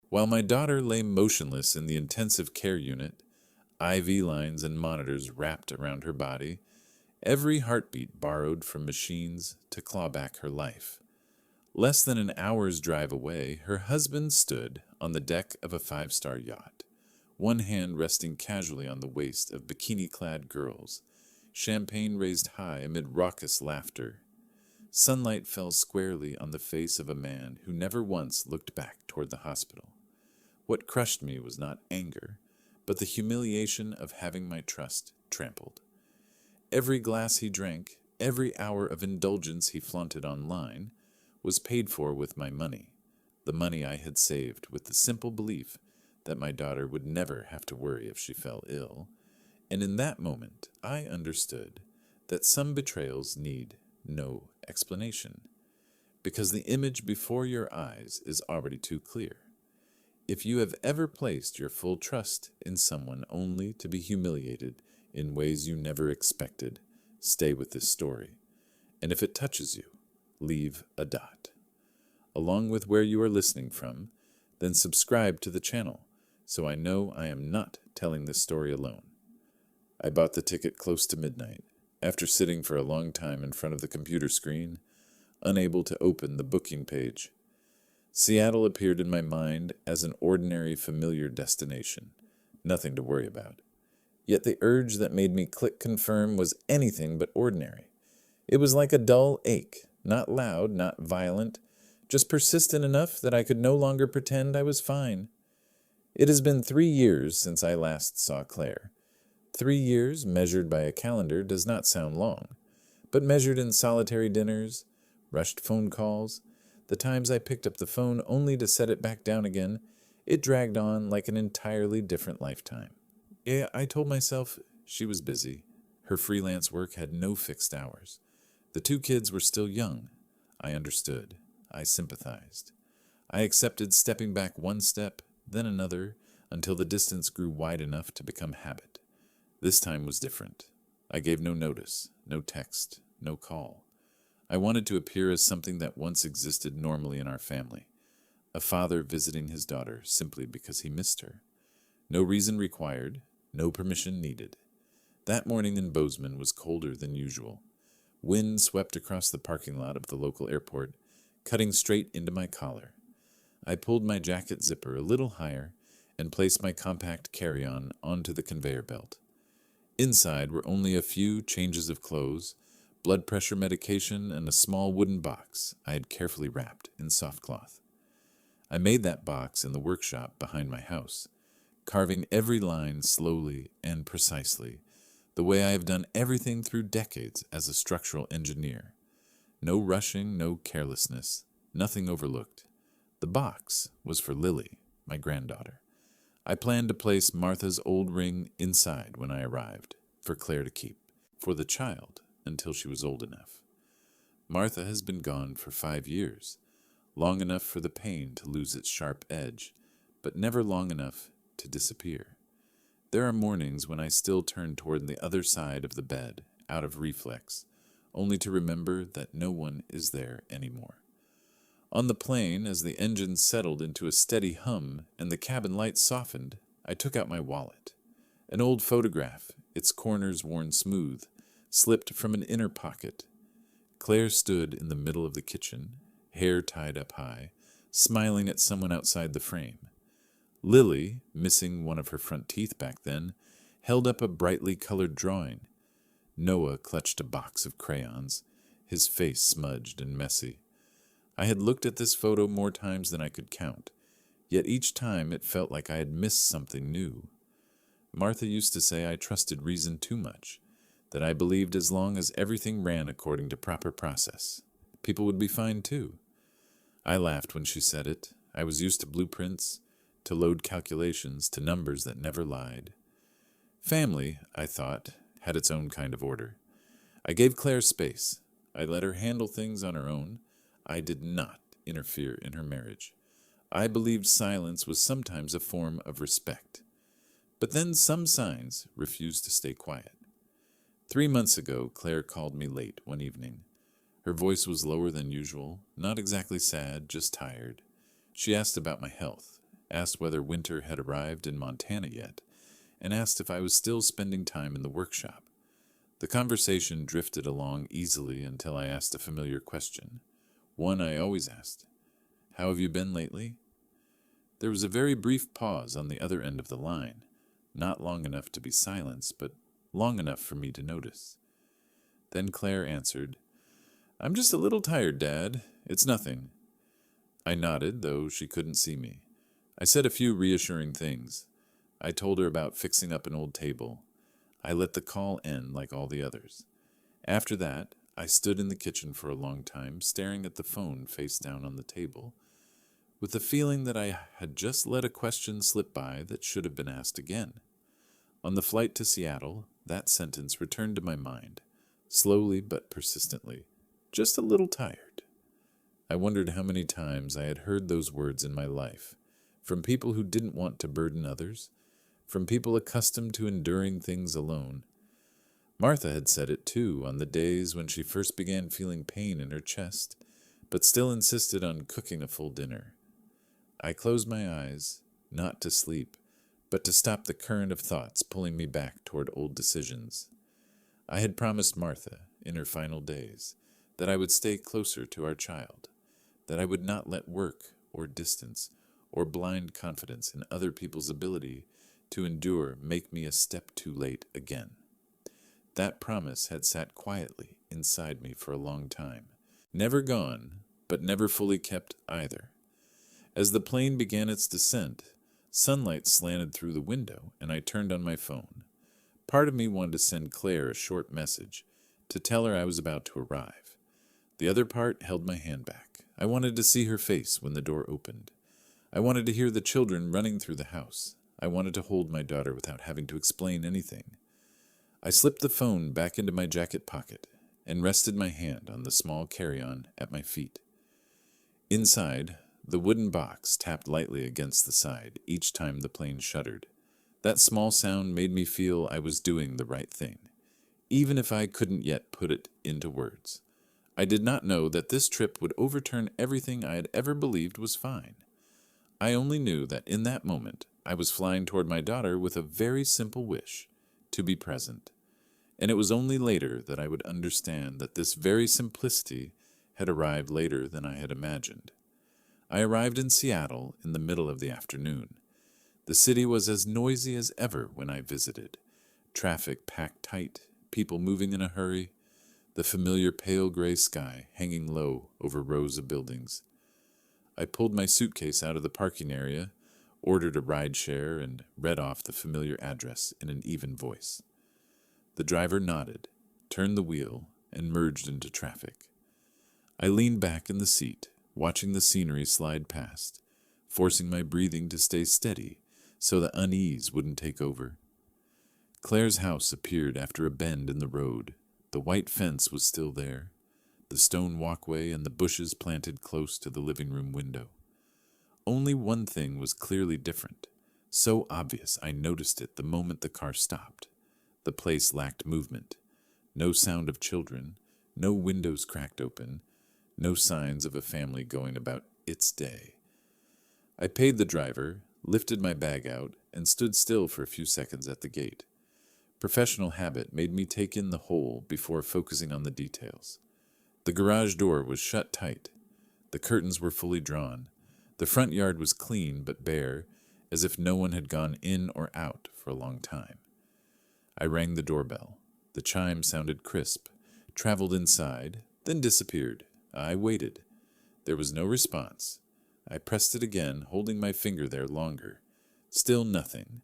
While my daughter lay motionless in the intensive care unit, IV lines and monitors wrapped around her body, every heartbeat borrowed from machines to claw back her life. Less than an hour's drive away, her husband stood on the deck of a five-star yacht, one hand resting casually on the waist of bikini-clad girls, champagne raised high amid raucous laughter. Sunlight fell squarely on the face of a man who never once looked back toward the hospital. What crushed me was not anger, but the humiliation of having my trust trampled. Every glass he drank, every hour of indulgence he flaunted online, was paid for with my money, the money I had saved with the simple belief that my daughter would never have to worry if she fell ill, and in that moment I understood that some betrayals need no explanation, because the image before your eyes is already too clear. If you have ever placed your full trust in someone only to be humiliated in ways you never expected, stay with this story. And if it touches you, leave a dot. Along with where you are listening from, then subscribe to the channel so I know I am not telling this story alone. I bought the ticket close to midnight, after sitting for a long time in front of the computer screen, unable to open the booking page. Seattle appeared in my mind as an ordinary, familiar destination, nothing to worry about. Yet the urge that made me click confirm was anything but ordinary. It was like a dull ache, not loud, not violent, just persistent enough that I could no longer pretend I was fine. It has been 3 years since I last saw Claire. 3 years, measured by a calendar, does not sound long, but measured in solitary dinners, rushed phone calls, the times I picked up the phone only to set it back down again, it dragged on like an entirely different lifetime. Yeah, I told myself she was busy. Her freelance work had no fixed hours. The 2 kids were still young. I understood. I sympathized. I accepted stepping back one step, then another, until the distance grew wide enough to become habit. This time was different. I gave no notice, no text, no call. I wanted to appear as something that once existed normally in our family, a father visiting his daughter simply because he missed her. No reason required, no permission needed. That morning in Bozeman was colder than usual. Wind swept across the parking lot of the local airport, cutting straight into my collar. I pulled my jacket zipper a little higher and placed my compact carry-on onto the conveyor belt. Inside were only a few changes of clothes, blood pressure medication, and a small wooden box I had carefully wrapped in soft cloth. I made that box in the workshop behind my house, carving every line slowly and precisely, the way I have done everything through decades as a structural engineer. No rushing, no carelessness, nothing overlooked. The box was for Lily, my granddaughter. I planned to place Martha's old ring inside when I arrived, for Claire to keep, for the child, until she was old enough. Martha has been gone for 5 years, long enough for the pain to lose its sharp edge, but never long enough to disappear. There are mornings when I still turn toward the other side of the bed, out of reflex, only to remember that no one is there anymore. On the plane, as the engine settled into a steady hum and the cabin lights softened, I took out my wallet. An old photograph, its corners worn smooth, slipped from an inner pocket. Claire stood in the middle of the kitchen, hair tied up high, smiling at someone outside the frame. Lily, missing one of her front teeth back then, held up a brightly colored drawing. Noah clutched a box of crayons, his face smudged and messy. I had looked at this photo more times than I could count, yet each time it felt like I had missed something new. Martha used to say I trusted reason too much, that I believed as long as everything ran according to proper process, people would be fine too. I laughed when she said it. I was used to blueprints, to load calculations, to numbers that never lied. Family, I thought, had its own kind of order. I gave Claire space. I let her handle things on her own. I did not interfere in her marriage. I believed silence was sometimes a form of respect. But then some signs refused to stay quiet. 3 months ago, Claire called me late one evening. Her voice was lower than usual, not exactly sad, just tired. She asked about my health. asked whether winter had arrived in Montana yet, and asked if I was still spending time in the workshop. The conversation drifted along easily until I asked a familiar question, one I always asked. How have you been lately? There was a very brief pause on the other end of the line, not long enough to be silence, but long enough for me to notice. Then Claire answered, I'm just a little tired, Dad. It's nothing. I nodded, though she couldn't see me. I said a few reassuring things. I told her about fixing up an old table. I let the call end like all the others. After that, I stood in the kitchen for a long time, staring at the phone face down on the table, with the feeling that I had just let a question slip by that should have been asked again. On the flight to Seattle, that sentence returned to my mind, slowly but persistently. Just a little tired. I wondered how many times I had heard those words in my life, from people who didn't want to burden others, from people accustomed to enduring things alone. Martha had said it too on the days when she first began feeling pain in her chest, but still insisted on cooking a full dinner. I closed my eyes, not to sleep, but to stop the current of thoughts pulling me back toward old decisions. I had promised Martha, in her final days, that I would stay closer to our child, that I would not let work or distance or blind confidence in other people's ability to endure make me a step too late again. That promise had sat quietly inside me for a long time, never gone, but never fully kept either. As the plane began its descent, sunlight slanted through the window, and I turned on my phone. Part of me wanted to send Claire a short message to tell her I was about to arrive. The other part held my hand back. I wanted to see her face when the door opened. I wanted to hear the children running through the house. I wanted to hold my daughter without having to explain anything. I slipped the phone back into my jacket pocket and rested my hand on the small carry-on at my feet. Inside, the wooden box tapped lightly against the side each time the plane shuddered. That small sound made me feel I was doing the right thing, even if I couldn't yet put it into words. I did not know that this trip would overturn everything I had ever believed was fine. I only knew that in that moment I was flying toward my daughter with a very simple wish, to be present. And it was only later that I would understand that this very simplicity had arrived later than I had imagined. I arrived in Seattle in the middle of the afternoon. The city was as noisy as ever when I visited. Traffic packed tight, people moving in a hurry, the familiar pale gray sky hanging low over rows of buildings. I pulled my suitcase out of the parking area, ordered a rideshare, and read off the familiar address in an even voice. The driver nodded, turned the wheel, and merged into traffic. I leaned back in the seat, watching the scenery slide past, forcing my breathing to stay steady so the unease wouldn't take over. Claire's house appeared after a bend in the road. The white fence was still there, the stone walkway and the bushes planted close to the living room window. Only one thing was clearly different, so obvious I noticed it the moment the car stopped. The place lacked movement. No sound of children, no windows cracked open, no signs of a family going about its day. I paid the driver, lifted my bag out, and stood still for a few seconds at the gate. Professional habit made me take in the whole before focusing on the details. The garage door was shut tight. The curtains were fully drawn. The front yard was clean but bare, as if no one had gone in or out for a long time. I rang the doorbell. The chime sounded crisp, traveled inside, then disappeared. I waited. There was no response. I pressed it again, holding my finger there longer. Still nothing.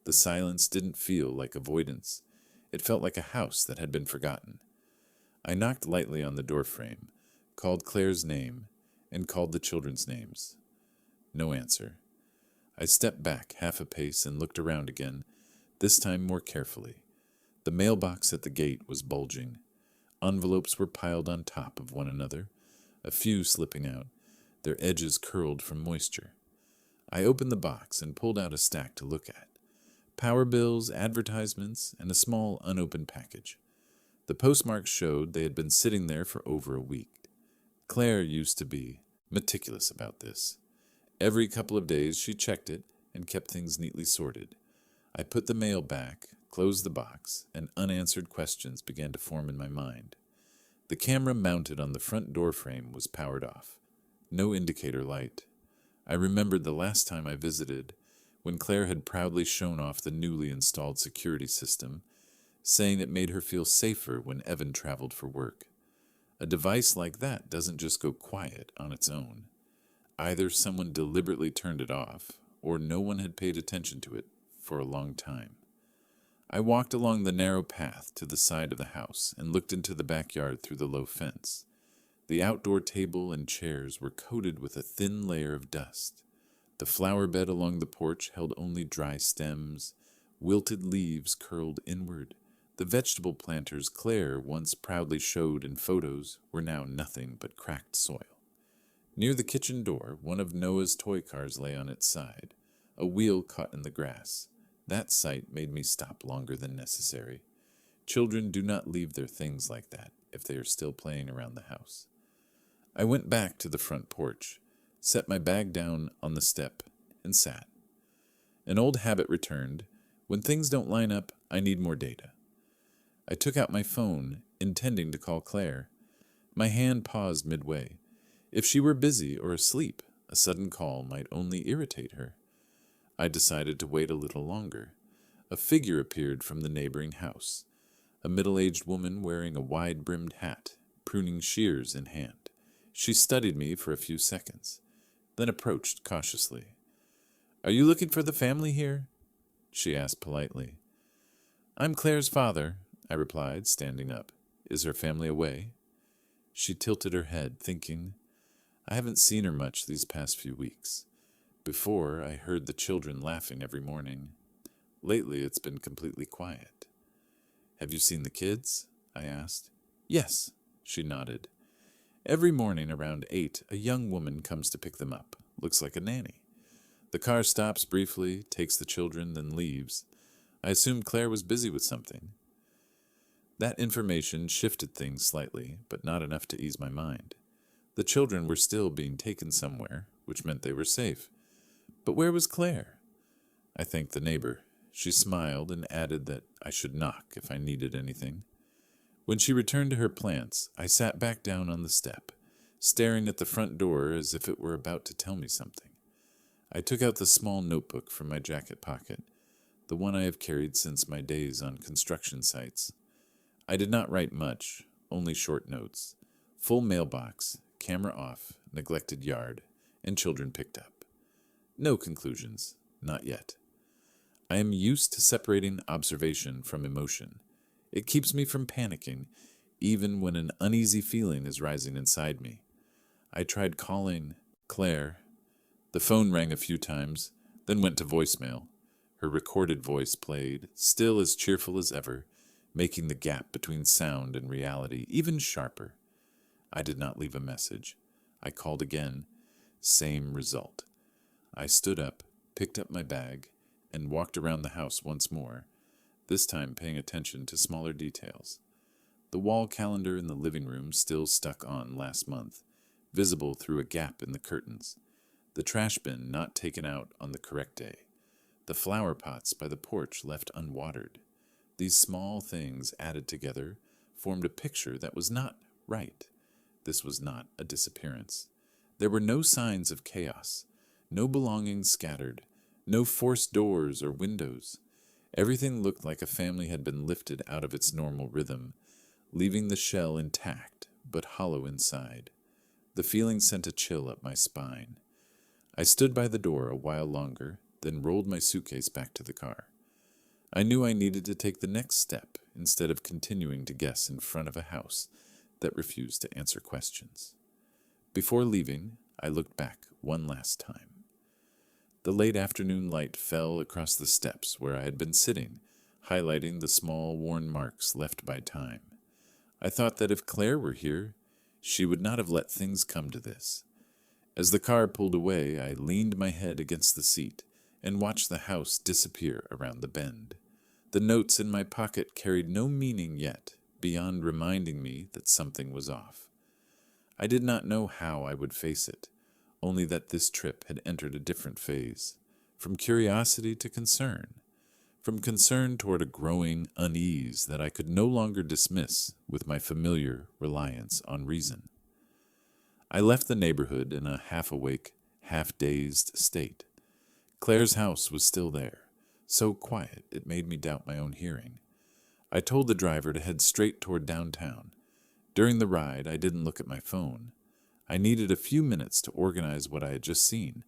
The silence didn't feel like avoidance. It felt like a house that had been forgotten. I knocked lightly on the doorframe, called Claire's name, and called the children's names. No answer. I stepped back half a pace and looked around again, this time more carefully. The mailbox at the gate was bulging. Envelopes were piled on top of one another, a few slipping out, their edges curled from moisture. I opened the box and pulled out a stack to look at. Power bills, advertisements, and a small unopened package. The postmarks showed they had been sitting there for over a week. Claire used to be meticulous about this. Every couple of days she checked it and kept things neatly sorted. I put the mail back, closed the box, and unanswered questions began to form in my mind. The camera mounted on the front door frame was powered off. No indicator light. I remembered the last time I visited, when Claire had proudly shown off the newly installed security system, saying it made her feel safer when Evan traveled for work. A device like that doesn't just go quiet on its own. Either someone deliberately turned it off, or no one had paid attention to it for a long time. I walked along the narrow path to the side of the house and looked into the backyard through the low fence. The outdoor table and chairs were coated with a thin layer of dust. The flower bed along the porch held only dry stems. Wilted leaves curled inward. The vegetable planters Claire once proudly showed in photos were now nothing but cracked soil. Near the kitchen door, one of Noah's toy cars lay on its side, a wheel caught in the grass. That sight made me stop longer than necessary. Children do not leave their things like that if they are still playing around the house. I went back to the front porch, set my bag down on the step, and sat. An old habit returned. When things don't line up, I need more data. I took out my phone, intending to call Claire. My hand paused midway. If she were busy or asleep, a sudden call might only irritate her. I decided to wait a little longer. A figure appeared from the neighboring house, a middle-aged woman wearing a wide-brimmed hat, pruning shears in hand. She studied me for a few seconds, then approached cautiously. "Are you looking for the family here?" she asked politely. "I'm Claire's father," I replied, standing up. "Is her family away?" She tilted her head, thinking, I haven't seen her much these past few weeks. Before, I heard the children laughing every morning. Lately, it's been completely quiet. "Have you seen the kids?" I asked. "Yes," she nodded. "Every morning around 8, a young woman comes to pick them up. Looks like a nanny. The car stops briefly, takes the children, then leaves. I assumed Claire was busy with something." That information shifted things slightly, but not enough to ease my mind. The children were still being taken somewhere, which meant they were safe. But where was Claire? I thanked the neighbor. She smiled and added that I should knock if I needed anything. When she returned to her plants, I sat back down on the step, staring at the front door as if it were about to tell me something. I took out the small notebook from my jacket pocket, the one I have carried since my days on construction sites. I did not write much, only short notes. Full mailbox, camera off, neglected yard, and children picked up. No conclusions, not yet. I am used to separating observation from emotion. It keeps me from panicking, even when an uneasy feeling is rising inside me. I tried calling Claire. The phone rang a few times, then went to voicemail. Her recorded voice played, still as cheerful as ever, making the gap between sound and reality even sharper. I did not leave a message. I called again. Same result. I stood up, picked up my bag, and walked around the house once more, this time paying attention to smaller details. The wall calendar in the living room still stuck on last month, visible through a gap in the curtains. The trash bin not taken out on the correct day. The flower pots by the porch left unwatered. These small things added together formed a picture that was not right. This was not a disappearance. There were no signs of chaos, no belongings scattered, no forced doors or windows. Everything looked like a family had been lifted out of its normal rhythm, leaving the shell intact but hollow inside. The feeling sent a chill up my spine. I stood by the door a while longer, then rolled my suitcase back to the car. I knew I needed to take the next step instead of continuing to guess in front of a house that refused to answer questions. Before leaving, I looked back one last time. The late afternoon light fell across the steps where I had been sitting, highlighting the small worn marks left by time. I thought that if Claire were here, she would not have let things come to this. As the car pulled away, I leaned my head against the seat and watched the house disappear around the bend. The notes in my pocket carried no meaning yet, beyond reminding me that something was off. I did not know how I would face it, only that this trip had entered a different phase, from curiosity to concern, from concern toward a growing unease that I could no longer dismiss with my familiar reliance on reason. I left the neighborhood in a half-awake, half-dazed state. Claire's house was still there, so quiet it made me doubt my own hearing. I told the driver to head straight toward downtown. During the ride, I didn't look at my phone. I needed a few minutes to organize what I had just seen,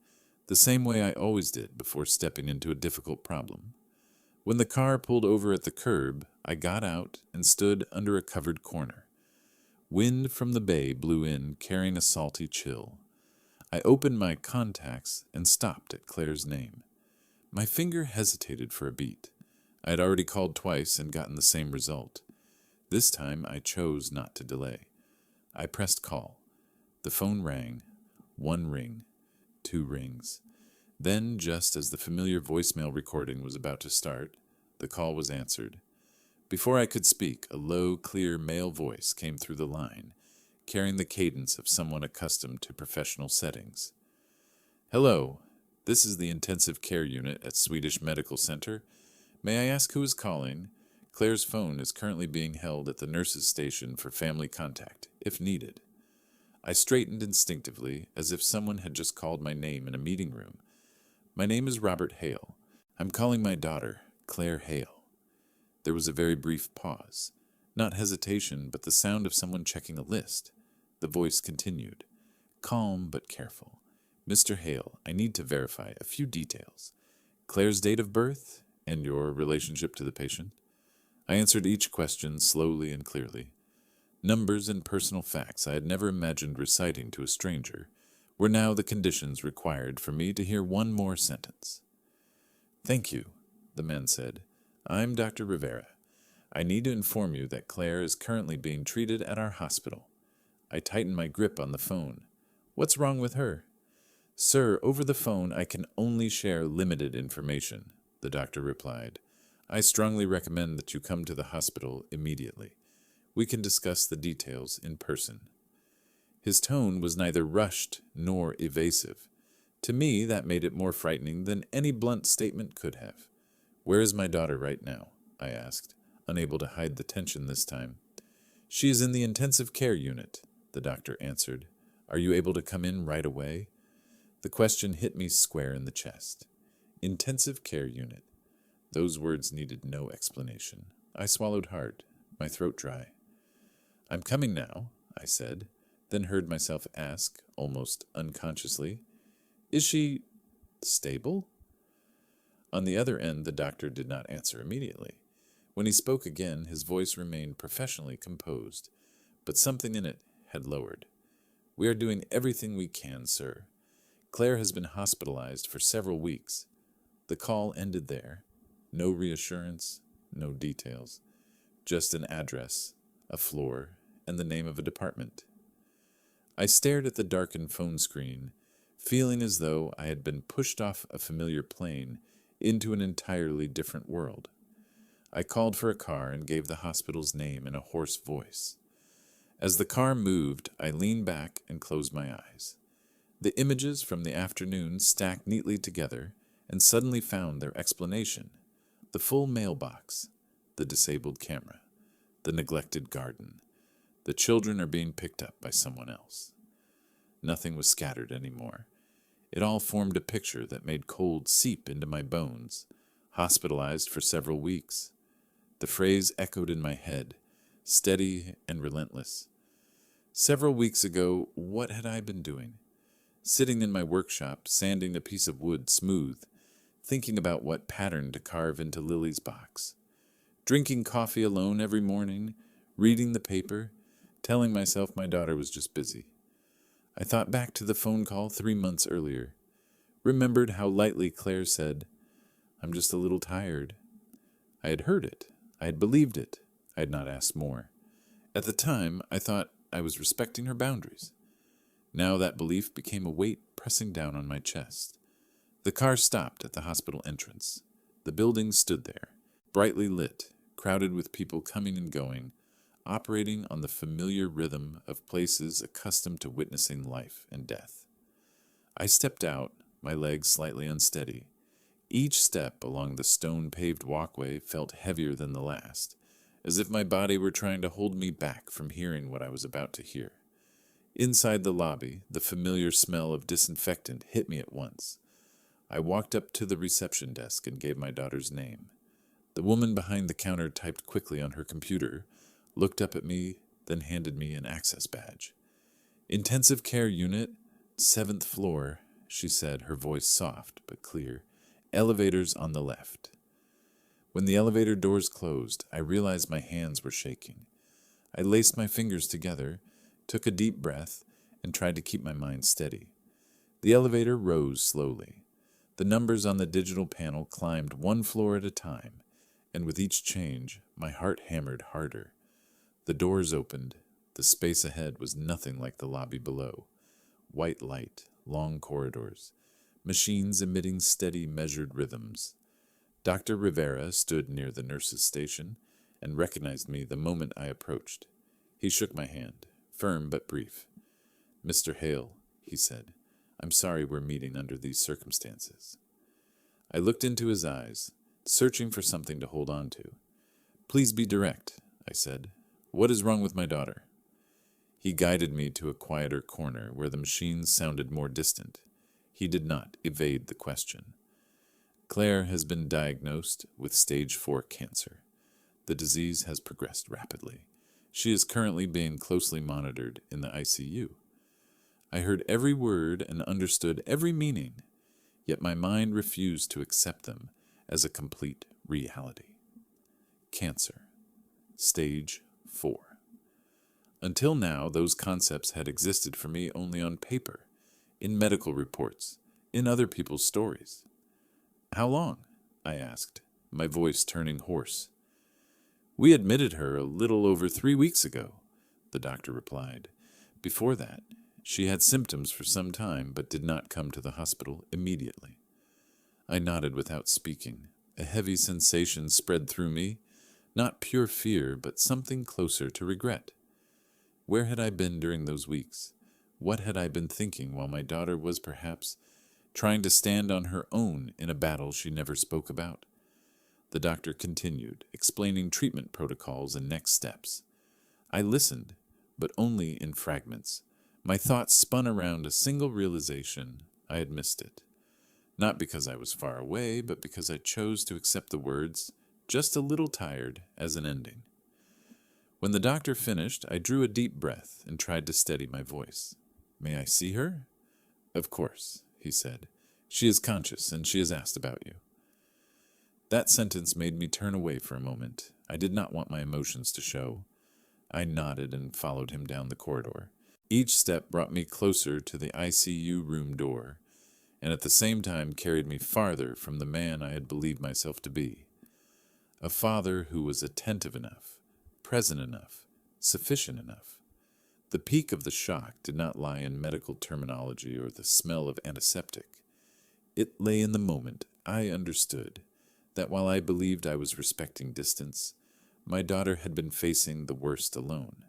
the same way I always did before stepping into a difficult problem. When the car pulled over at the curb, I got out and stood under a covered corner. Wind from the bay blew in, carrying a salty chill. I opened my contacts and stopped at Claire's name. My finger hesitated for a beat. I had already called twice and gotten the same result. This time I chose not to delay. I pressed call. The phone rang. 1 ring. 2 rings. Then, just as the familiar voicemail recording was about to start, the call was answered. Before I could speak, a low, clear male voice came through the line, carrying the cadence of someone accustomed to professional settings. "Hello, this is the intensive care unit at Swedish Medical Center. May I ask who is calling? Claire's phone is currently being held at the nurse's station for family contact, if needed." I straightened instinctively, as if someone had just called my name in a meeting room. "My name is Robert Hale. I'm calling my daughter, Claire Hale." There was a very brief pause. Not hesitation, but the sound of someone checking a list. The voice continued, calm but careful. "Mr. Hale, I need to verify a few details. Claire's date of birth and your relationship to the patient." I answered each question slowly and clearly. Numbers and personal facts I had never imagined reciting to a stranger were now the conditions required for me to hear one more sentence. "Thank you," the man said. "I'm Dr. Rivera. I need to inform you that Claire is currently being treated at our hospital." I tightened my grip on the phone. "What's wrong with her?" "Sir, over the phone I can only share limited information," the doctor replied. "I strongly recommend that you come to the hospital immediately. We can discuss the details in person." His tone was neither rushed nor evasive. To me, that made it more frightening than any blunt statement could have. "Where is my daughter right now?" I asked, unable to hide the tension this time. "She is in the intensive care unit," the doctor answered. "Are you able to come in right away?" The question hit me square in the chest. Intensive care unit. Those words needed no explanation. I swallowed hard, my throat dry. "I'm coming now," I said, then heard myself ask, almost unconsciously, "Is she stable?" On the other end, the doctor did not answer immediately. When he spoke again, his voice remained professionally composed, but something in it had lowered. "We are doing everything we can, sir. Claire has been hospitalized for several weeks." The call ended there. No reassurance, no details. Just an address, a floor, and the name of a department. I stared at the darkened phone screen, feeling as though I had been pushed off a familiar plane into an entirely different world. I called for a car and gave the hospital's name in a hoarse voice. As the car moved, I leaned back and closed my eyes. The images from the afternoon stacked neatly together and suddenly found their explanation. The full mailbox, the disabled camera, the neglected garden. The children are being picked up by someone else. Nothing was scattered anymore. It all formed a picture that made cold seep into my bones. Hospitalized for several weeks. The phrase echoed in my head, steady and relentless. Several weeks ago, what had I been doing? Sitting in my workshop, sanding a piece of wood smooth, thinking about what pattern to carve into Lily's box. Drinking coffee alone every morning, reading the paper, telling myself my daughter was just busy. I thought back to the phone call 3 months earlier, remembered how lightly Claire said, "I'm just a little tired." I had heard it. I had believed it. I had not asked more. At the time, I thought I was respecting her boundaries. Now that belief became a weight pressing down on my chest. The car stopped at the hospital entrance. The building stood there, brightly lit, crowded with people coming and going, operating on the familiar rhythm of places accustomed to witnessing life and death. I stepped out, my legs slightly unsteady. Each step along the stone-paved walkway felt heavier than the last, as if my body were trying to hold me back from hearing what I was about to hear. Inside the lobby, the familiar smell of disinfectant hit me at once. I walked up to the reception desk and gave my daughter's name. The woman behind the counter typed quickly on her computer, looked up at me, then handed me an access badge. "Intensive care unit, 7th floor," she said, her voice soft but clear. "Elevators on the left." When the elevator doors closed, I realized my hands were shaking. I laced my fingers together, took a deep breath, and tried to keep my mind steady. The elevator rose slowly. The numbers on the digital panel climbed one floor at a time, and with each change, my heart hammered harder. The doors opened. The space ahead was nothing like the lobby below. White light, long corridors, machines emitting steady, measured rhythms. Dr. Rivera stood near the nurse's station and recognized me the moment I approached. He shook my hand, firm but brief. "Mr. Hale," he said, "I'm sorry we're meeting under these circumstances." I looked into his eyes, searching for something to hold on to. "Please be direct," I said. "What is wrong with my daughter?" He guided me to a quieter corner where the machines sounded more distant. He did not evade the question. "Claire has been diagnosed with stage 4 cancer. The disease has progressed rapidly. She is currently being closely monitored in the ICU." I heard every word and understood every meaning, yet my mind refused to accept them as a complete reality. Cancer. Stage 4. Until now, those concepts had existed for me only on paper, in medical reports, in other people's stories. "How long?" I asked, my voice turning hoarse. "We admitted her a little over 3 weeks ago," the doctor replied. "Before that, she had symptoms for some time, but did not come to the hospital immediately." I nodded without speaking. A heavy sensation spread through me, not pure fear, but something closer to regret. Where had I been during those weeks? What had I been thinking while my daughter was perhaps trying to stand on her own in a battle she never spoke about? The doctor continued, explaining treatment protocols and next steps. I listened, but only in fragments. My thoughts spun around a single realization: I had missed it. Not because I was far away, but because I chose to accept the words, "just a little tired," as an ending. When the doctor finished, I drew a deep breath and tried to steady my voice. "May I see her?" "Of course," he said. "She is conscious, and she has asked about you." That sentence made me turn away for a moment. I did not want my emotions to show. I nodded and followed him down the corridor. Each step brought me closer to the ICU room door, and at the same time carried me farther from the man I had believed myself to be. A father who was attentive enough, present enough, sufficient enough. The peak of the shock did not lie in medical terminology or the smell of antiseptic. It lay in the moment I understood that while I believed I was respecting distance, my daughter had been facing the worst alone,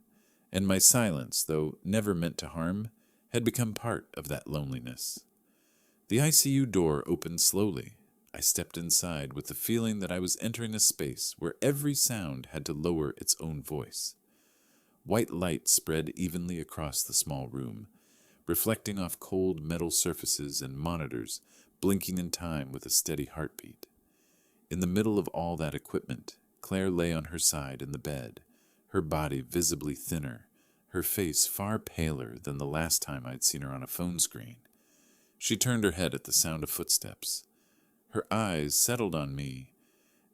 and my silence, though never meant to harm, had become part of that loneliness. The ICU door opened slowly. I stepped inside with the feeling that I was entering a space where every sound had to lower its own voice. White light spread evenly across the small room, reflecting off cold metal surfaces and monitors blinking in time with a steady heartbeat. In the middle of all that equipment, Claire lay on her side in the bed, her body visibly thinner, her face far paler than the last time I'd seen her on a phone screen. She turned her head at the sound of footsteps. Her eyes settled on me,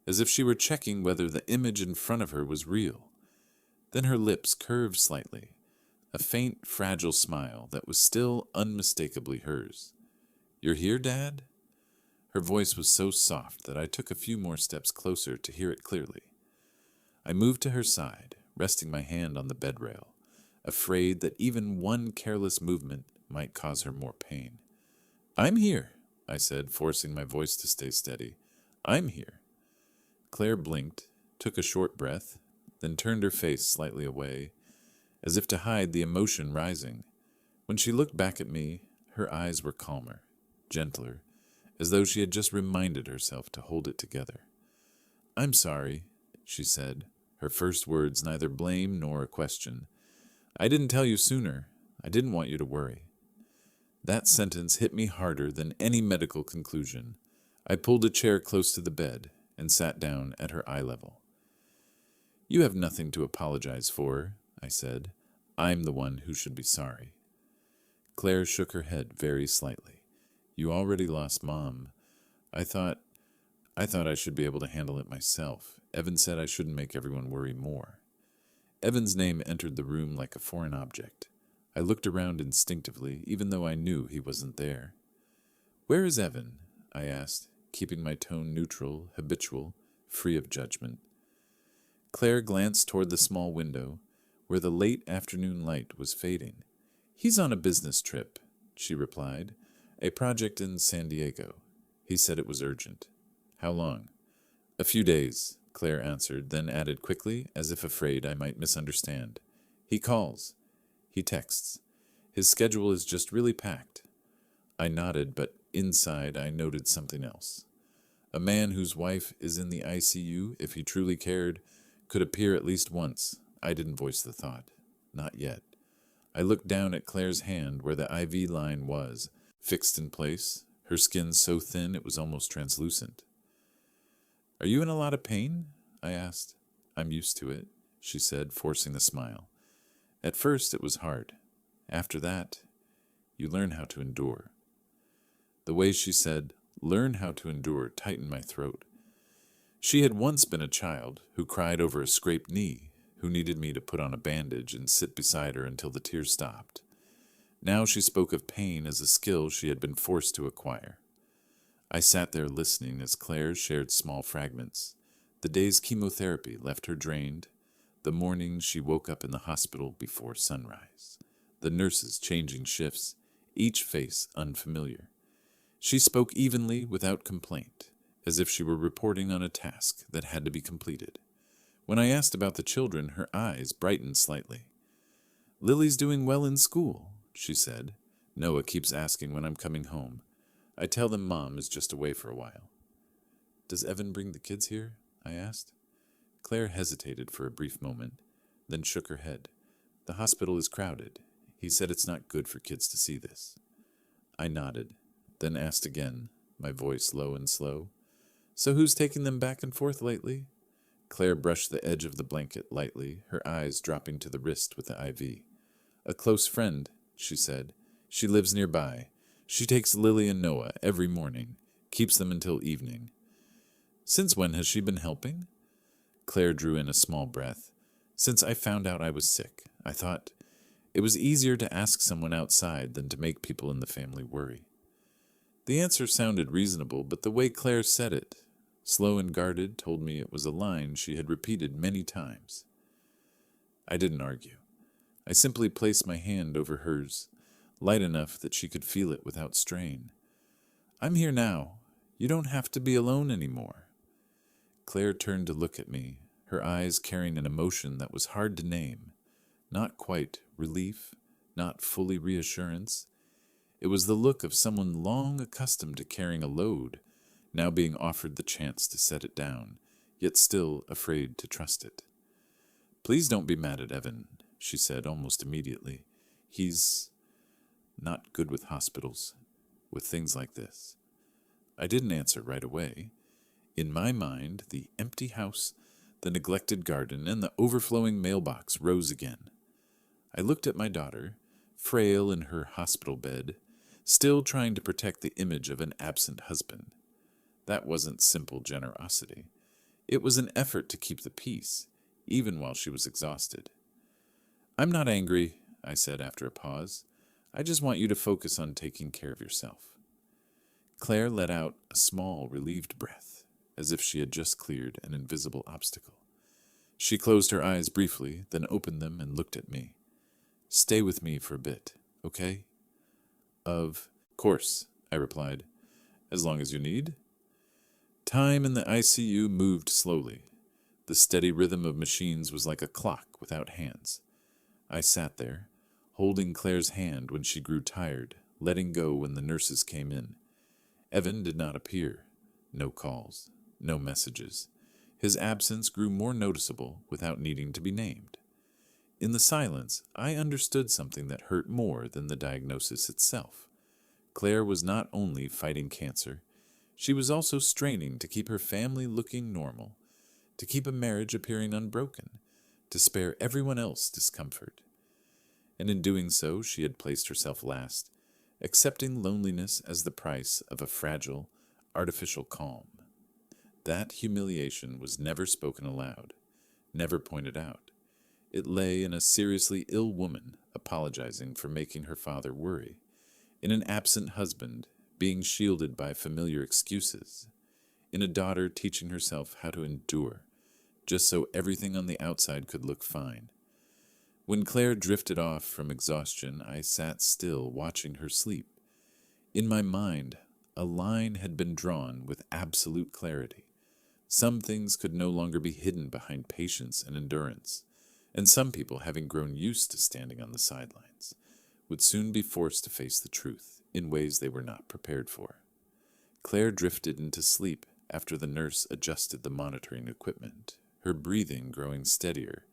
as if she were checking whether the image in front of her was real. Then her lips curved slightly, a faint, fragile smile that was still unmistakably hers. "You're here, Dad?" Her voice was so soft that I took a few more steps closer to hear it clearly. I moved to her side, resting my hand on the bed rail, afraid that even one careless movement might cause her more pain. "I'm here," I said, forcing my voice to stay steady. "I'm here." Claire blinked, took a short breath, then turned her face slightly away, as if to hide the emotion rising. When she looked back at me, Her eyes were calmer, gentler, as though she had just reminded herself to hold it together. "I'm sorry," she said, her first words neither blame nor a question. "I didn't tell you sooner. I didn't want you to worry." That sentence hit me harder than any medical conclusion. I pulled a chair close to the bed and sat down at her eye level. "You have nothing to apologize for," I said. "I'm the one who should be sorry." Claire shook her head very slightly. "You already lost Mom. I thought I should be able to handle it myself. Evan said I shouldn't make everyone worry more." Evan's name entered the room like a foreign object. I looked around instinctively, even though I knew he wasn't there. "Where is Evan?" I asked, keeping my tone neutral, habitual, free of judgment. Claire glanced toward the small window, where the late afternoon light was fading. "He's on a business trip," she replied. "A project in San Diego. He said it was urgent." "How long?" "A few days," Claire answered, then added quickly, as if afraid I might misunderstand. "He calls. He texts. His schedule is just really packed." I nodded, but inside I noted something else. A man whose wife is in the ICU, if he truly cared, could appear at least once. I didn't voice the thought. Not yet. I looked down at Claire's hand where the IV line was, fixed in place, her skin so thin it was almost translucent. "Are you in a lot of pain?" I asked. "I'm used to it," she said, forcing a smile. "At first it was hard. After that, you learn how to endure." The way she said, "learn how to endure," tightened my throat. She had once been a child who cried over a scraped knee, who needed me to put on a bandage and sit beside her until the tears stopped. Now she spoke of pain as a skill she had been forced to acquire. I sat there listening as Claire shared small fragments. The day's chemotherapy left her drained. The morning she woke up in the hospital before sunrise. The nurses changing shifts, each face unfamiliar. She spoke evenly without complaint, as if she were reporting on a task that had to be completed. When I asked about the children, her eyes brightened slightly. "Lily's doing well in school," she said. "Noah keeps asking when I'm coming home. I tell them Mom is just away for a while." "Does Evan bring the kids here?" I asked. Claire hesitated for a brief moment, then shook her head. "The hospital is crowded. He said it's not good for kids to see this." I nodded, then asked again, my voice low and slow. "So who's taking them back and forth lately?" Claire brushed the edge of the blanket lightly, her eyes dropping to the wrist with the IV. "A close friend," she said. "She lives nearby. She takes Lily and Noah every morning, keeps them until evening." "Since when has she been helping?" Claire drew in a small breath. "Since I found out I was sick. I thought it was easier to ask someone outside than to make people in the family worry." The answer sounded reasonable, but the way Claire said it, slow and guarded, told me it was a line she had repeated many times. I didn't argue. I simply placed my hand over hers, light enough that she could feel it without strain. "I'm here now. You don't have to be alone anymore." Claire turned to look at me, her eyes carrying an emotion that was hard to name. Not quite relief, not fully reassurance. It was the look of someone long accustomed to carrying a load, now being offered the chance to set it down, yet still afraid to trust it. "Please don't be mad at Evan," she said almost immediately. "He's not good with hospitals, with things like this." I didn't answer right away. In my mind, the empty house, the neglected garden, and the overflowing mailbox rose again. I looked at my daughter, frail in her hospital bed, still trying to protect the image of an absent husband. That wasn't simple generosity. It was an effort to keep the peace, even while she was exhausted. "I'm not angry," I said after a pause. "I just want you to focus on taking care of yourself." Claire let out a small, relieved breath, as if she had just cleared an invisible obstacle. She closed her eyes briefly, then opened them and looked at me. "Stay with me for a bit, okay?" "Of course," I replied. "As long as you need." Time in the ICU moved slowly. The steady rhythm of machines was like a clock without hands. I sat there, holding Claire's hand when she grew tired, letting go when the nurses came in. Evan did not appear. No calls, no messages. His absence grew more noticeable without needing to be named. In the silence, I understood something that hurt more than the diagnosis itself. Claire was not only fighting cancer, she was also straining to keep her family looking normal, to keep a marriage appearing unbroken, to spare everyone else discomfort. And in doing so, she had placed herself last, accepting loneliness as the price of a fragile, artificial calm. That humiliation was never spoken aloud, never pointed out. It lay in a seriously ill woman apologizing for making her father worry, in an absent husband being shielded by familiar excuses, in a daughter teaching herself how to endure, just so everything on the outside could look fine. When Claire drifted off from exhaustion, I sat still, watching her sleep. In my mind, a line had been drawn with absolute clarity. Some things could no longer be hidden behind patience and endurance, and some people, having grown used to standing on the sidelines, would soon be forced to face the truth in ways they were not prepared for. Claire drifted into sleep after the nurse adjusted the monitoring equipment, her breathing growing steadier,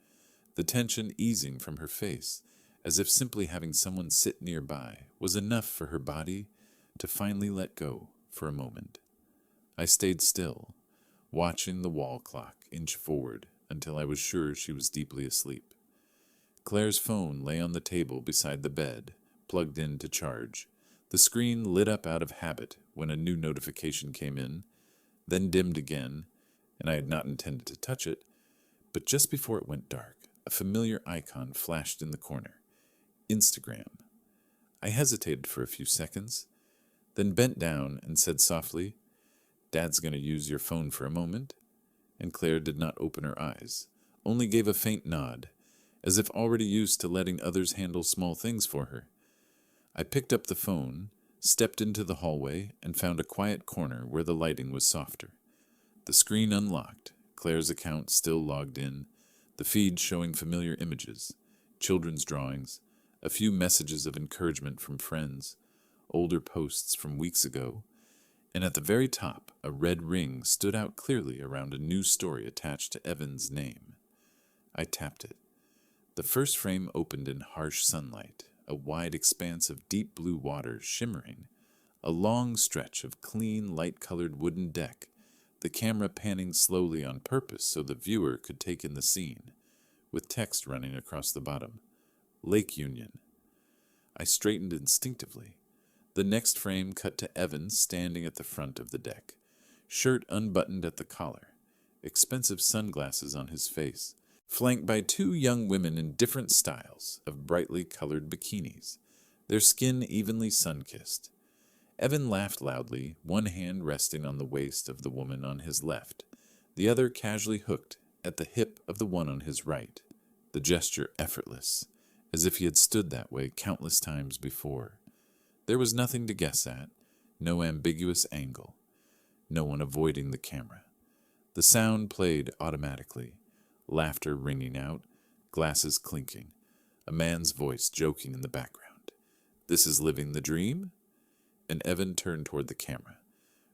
the tension easing from her face, as if simply having someone sit nearby was enough for her body to finally let go for a moment. I stayed still, watching the wall clock inch forward until I was sure she was deeply asleep. Claire's phone lay on the table beside the bed, plugged in to charge. The screen lit up out of habit when a new notification came in, then dimmed again, and I had not intended to touch it, but just before it went dark, a familiar icon flashed in the corner. Instagram. I hesitated for a few seconds, then bent down and said softly, "Dad's going to use your phone for a moment." And Claire did not open her eyes, only gave a faint nod, as if already used to letting others handle small things for her. I picked up the phone, stepped into the hallway, and found a quiet corner where the lighting was softer. The screen unlocked, Claire's account still logged in, the feed showing familiar images, children's drawings, a few messages of encouragement from friends, older posts from weeks ago, and at the very top, a red ring stood out clearly around a new story attached to Evan's name. I tapped it. The first frame opened in harsh sunlight, a wide expanse of deep blue water shimmering, a long stretch of clean, light-colored wooden deck, the camera panning slowly on purpose so the viewer could take in the scene, with text running across the bottom. Lake Union. I straightened instinctively. The next frame cut to Evan standing at the front of the deck, shirt unbuttoned at the collar, expensive sunglasses on his face, flanked by two young women in different styles of brightly colored bikinis, their skin evenly sun-kissed. Evan laughed loudly, one hand resting on the waist of the woman on his left, the other casually hooked at the hip of the one on his right, the gesture effortless, as if he had stood that way countless times before. There was nothing to guess at, no ambiguous angle, no one avoiding the camera. The sound played automatically, laughter ringing out, glasses clinking, a man's voice joking in the background. "This is living the dream?" And Evan turned toward the camera,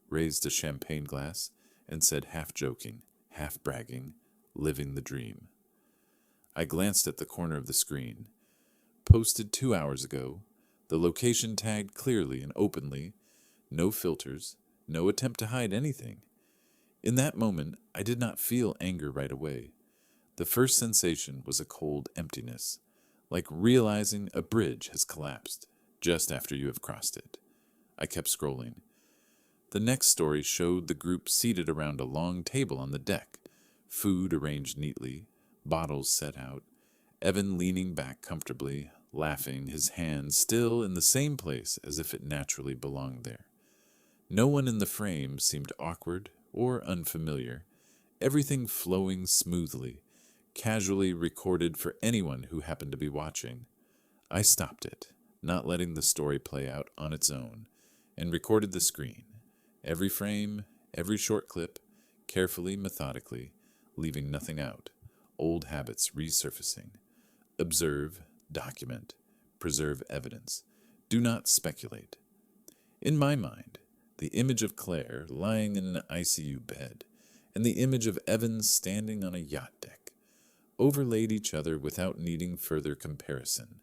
raised a champagne glass, and said, half joking, half bragging, "Living the dream." I glanced at the corner of the screen. Posted 2 hours ago, the location tagged clearly and openly, no filters, no attempt to hide anything. In that moment, I did not feel anger right away. The first sensation was a cold emptiness, like realizing a bridge has collapsed just after you have crossed it. I kept scrolling. The next story showed the group seated around a long table on the deck, food arranged neatly, bottles set out, Evan leaning back comfortably, laughing, his hand still in the same place as if it naturally belonged there. No one in the frame seemed awkward or unfamiliar, everything flowing smoothly, casually recorded for anyone who happened to be watching. I stopped it, not letting the story play out on its own, and recorded the screen, every frame, every short clip, carefully, methodically, leaving nothing out, old habits resurfacing. Observe, document, preserve evidence, Do not speculate. In my mind, the image of Claire lying in an ICU bed and the image of Evan standing on a yacht deck overlaid each other without needing further comparison.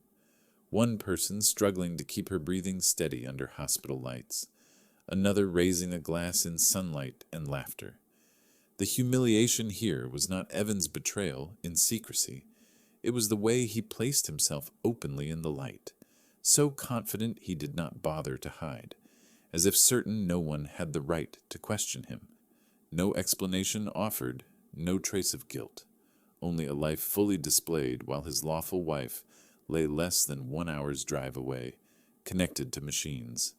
One person struggling to keep her breathing steady under hospital lights, another raising a glass in sunlight and laughter. The humiliation here was not Evan's betrayal in secrecy. It was the way he placed himself openly in the light, so confident he did not bother to hide, as if certain no one had the right to question him. No explanation offered, no trace of guilt, only a life fully displayed while his lawful wife lay less than 1 hour's drive away, connected to machines.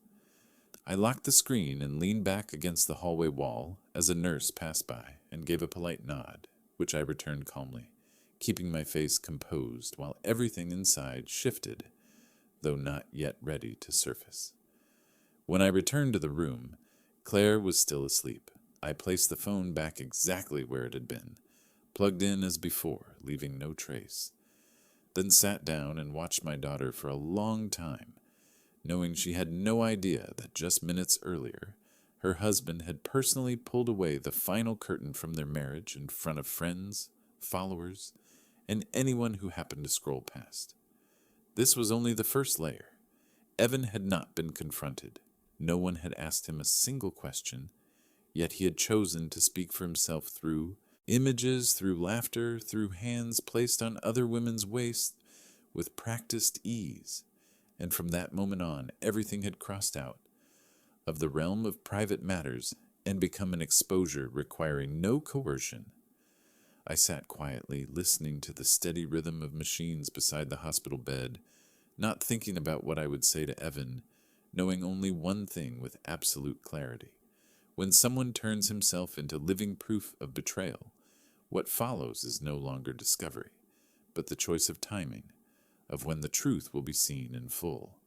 I locked the screen and leaned back against the hallway wall as a nurse passed by and gave a polite nod, which I returned calmly, keeping my face composed while everything inside shifted, though not yet ready to surface. When I returned to the room, Claire was still asleep. I placed the phone back exactly where it had been, plugged in as before, leaving no trace, then sat down and watched my daughter for a long time, knowing she had no idea that just minutes earlier, her husband had personally pulled away the final curtain from their marriage in front of friends, followers, and anyone who happened to scroll past. This was only the first layer. Evan had not been confronted. No one had asked him a single question, yet he had chosen to speak for himself through images, through laughter, through hands placed on other women's waists with practiced ease. And from that moment on, everything had crossed out of the realm of private matters and become an exposure requiring no coercion. I sat quietly, listening to the steady rhythm of machines beside the hospital bed, not thinking about what I would say to Evan, knowing only one thing with absolute clarity. When someone turns himself into living proof of betrayal, what follows is no longer discovery, but the choice of timing, of when the truth will be seen in full.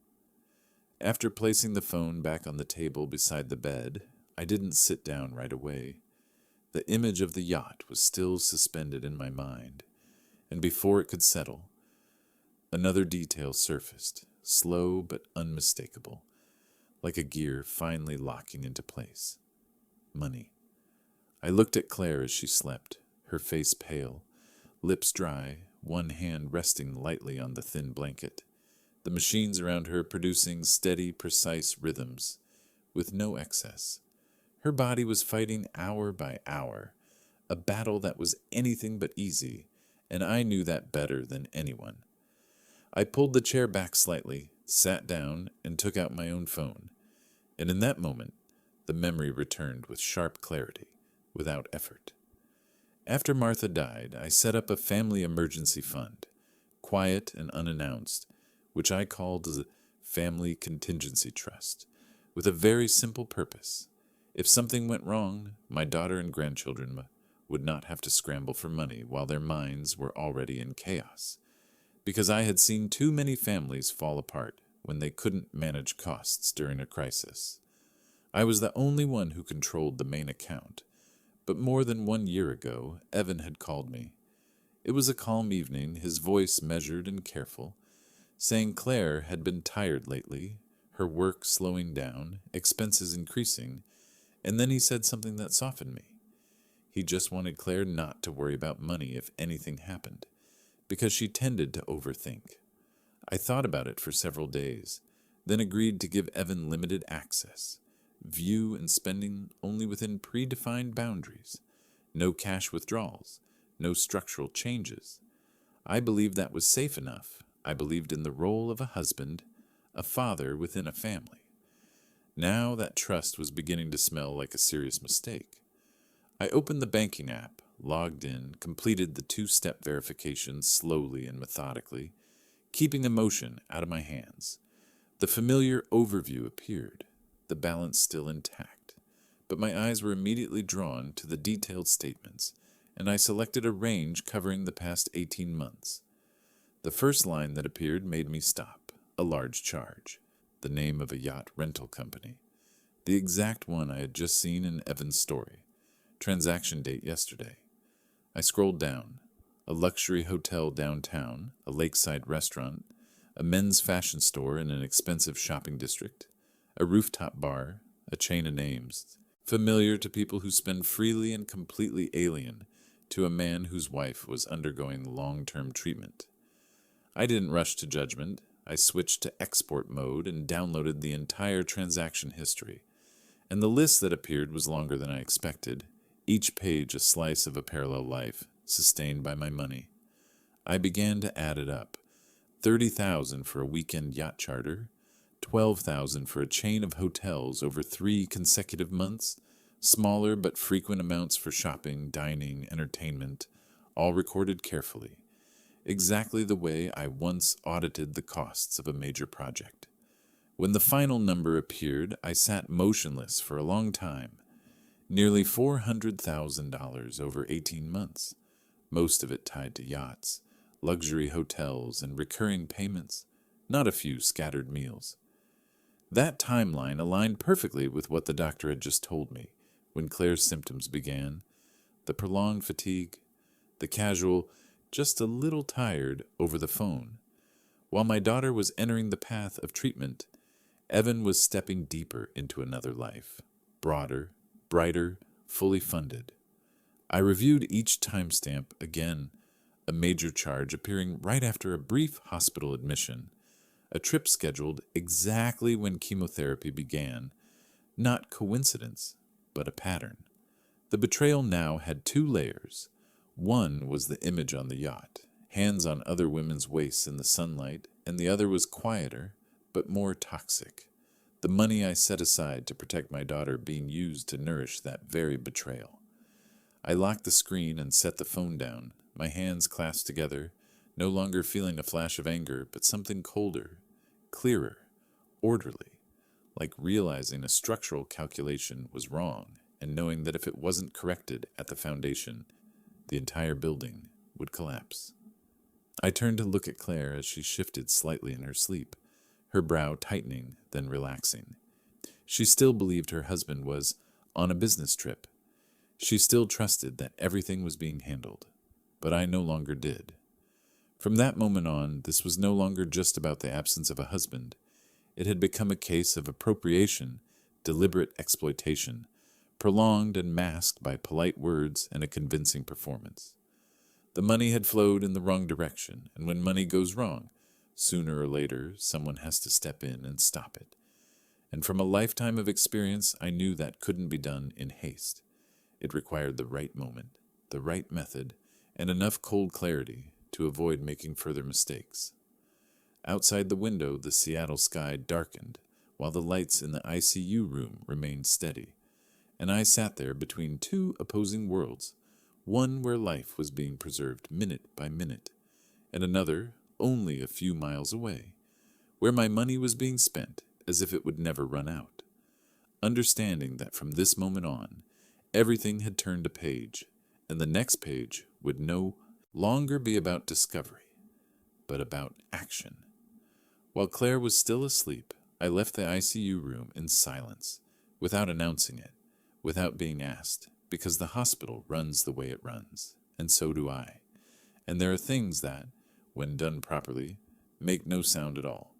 After placing the phone back on the table beside the bed, I didn't sit down right away. The image of the yacht was still suspended in my mind, and before it could settle, another detail surfaced, slow but unmistakable, like a gear finally locking into place. Money. I looked at Claire as she slept, her face pale, lips dry, one hand resting lightly on the thin blanket, the machines around her producing steady, precise rhythms, with no excess. Her body was fighting hour by hour, a battle that was anything but easy, and I knew that better than anyone. I pulled the chair back slightly, sat down, and took out my own phone, and in that moment, the memory returned with sharp clarity, without effort. After Martha died, I set up a family emergency fund, quiet and unannounced, which I called the Family Contingency Trust, with a very simple purpose. If something went wrong, my daughter and grandchildren would not have to scramble for money while their minds were already in chaos, because I had seen too many families fall apart when they couldn't manage costs during a crisis. I was the only one who controlled the main account, but more than 1 year ago, Evan had called me. It was a calm evening, his voice measured and careful, saying Claire had been tired lately, her work slowing down, expenses increasing, and then he said something that softened me. He just wanted Claire not to worry about money if anything happened, because she tended to overthink. I thought about it for several days, then agreed to give Evan limited access, view and spending only within predefined boundaries, no cash withdrawals, no structural changes. I believed that was safe enough. I believed in the role of a husband, a father within a family. Now that trust was beginning to smell like a serious mistake. I opened the banking app, logged in, completed the 2-step verification slowly and methodically, keeping emotion out of my hands. The familiar overview appeared, the balance still intact, but my eyes were immediately drawn to the detailed statements, and I selected a range covering the past 18 months. The first line that appeared made me stop, a large charge, the name of a yacht rental company, the exact one I had just seen in Evan's story, transaction date yesterday. I scrolled down, a luxury hotel downtown, a lakeside restaurant, a men's fashion store in an expensive shopping district, a rooftop bar, a chain of names, familiar to people who spend freely and completely alien to a man whose wife was undergoing long-term treatment. I didn't rush to judgment. I switched to export mode and downloaded the entire transaction history. And the list that appeared was longer than I expected, each page a slice of a parallel life, sustained by my money. I began to add it up. 30,000 for a weekend yacht charter, 12,000 for a chain of hotels over 3 consecutive months, smaller but frequent amounts for shopping, dining, entertainment, all recorded carefully, exactly the way I once audited the costs of a major project. When the final number appeared, I sat motionless for a long time. Nearly $400,000 over 18 months, most of it tied to yachts, luxury hotels, and recurring payments, not a few scattered meals. That timeline aligned perfectly with what the doctor had just told me when Claire's symptoms began: the prolonged fatigue, the casual, just a little tired over the phone. While my daughter was entering the path of treatment, Evan was stepping deeper into another life, broader, brighter, fully funded. I reviewed each timestamp again, a major charge appearing right after a brief hospital admission, a trip scheduled exactly when chemotherapy began, not coincidence, but a pattern. The betrayal now had 2 layers. One was the image on the yacht, hands on other women's waists in the sunlight, and the other was quieter, but more toxic. The money I set aside to protect my daughter being used to nourish that very betrayal. I locked the screen and set the phone down, my hands clasped together, no longer feeling a flash of anger, but something colder, clearer, orderly, like realizing a structural calculation was wrong and knowing that if it wasn't corrected at the foundation, the entire building would collapse. I turned to look at Claire as she shifted slightly in her sleep, her brow tightening, then relaxing. She still believed her husband was on a business trip. She still trusted that everything was being handled, but I no longer did. From that moment on, this was no longer just about the absence of a husband. It had become a case of appropriation, deliberate exploitation, prolonged and masked by polite words and a convincing performance. The money had flowed in the wrong direction, and when money goes wrong, sooner or later someone has to step in and stop it. And from a lifetime of experience, I knew that couldn't be done in haste. It required the right moment, the right method, and enough cold clarity to avoid making further mistakes. Outside the window, the Seattle sky darkened, while the lights in the ICU room remained steady, and I sat there between 2 opposing worlds, one where life was being preserved minute by minute, and another only a few miles away, where my money was being spent as if it would never run out. Understanding that from this moment on, everything had turned a page, and the next page would no longer be about discovery, but about action. While Claire was still asleep, I left the ICU room in silence, without announcing it, without being asked, because the hospital runs the way it runs, and so do I. And there are things that, when done properly, make no sound at all.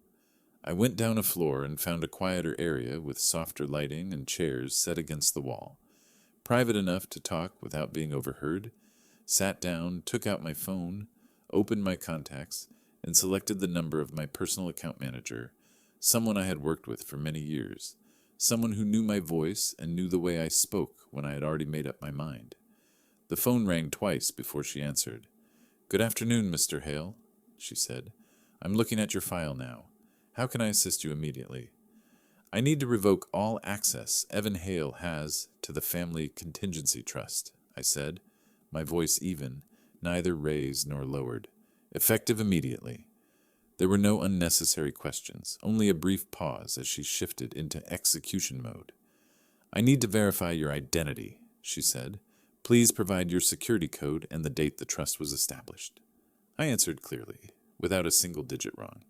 I went down a floor and found a quieter area with softer lighting and chairs set against the wall, private enough to talk without being overheard, sat down, took out my phone, opened my contacts, and selected the number of my personal account manager, someone I had worked with for many years, someone who knew my voice and knew the way I spoke when I had already made up my mind. The phone rang twice before she answered. "Good afternoon, Mr. Hale," she said. "I'm looking at your file now. How can I assist you immediately?" "I need to revoke all access Evan Hale has to the Family Contingency Trust," I said, my voice even, neither raised nor lowered. "Effective immediately." There were no unnecessary questions, only a brief pause as she shifted into execution mode. "I need to verify your identity," she said. "Please provide your security code and the date the trust was established." I answered clearly, without a single digit wrong.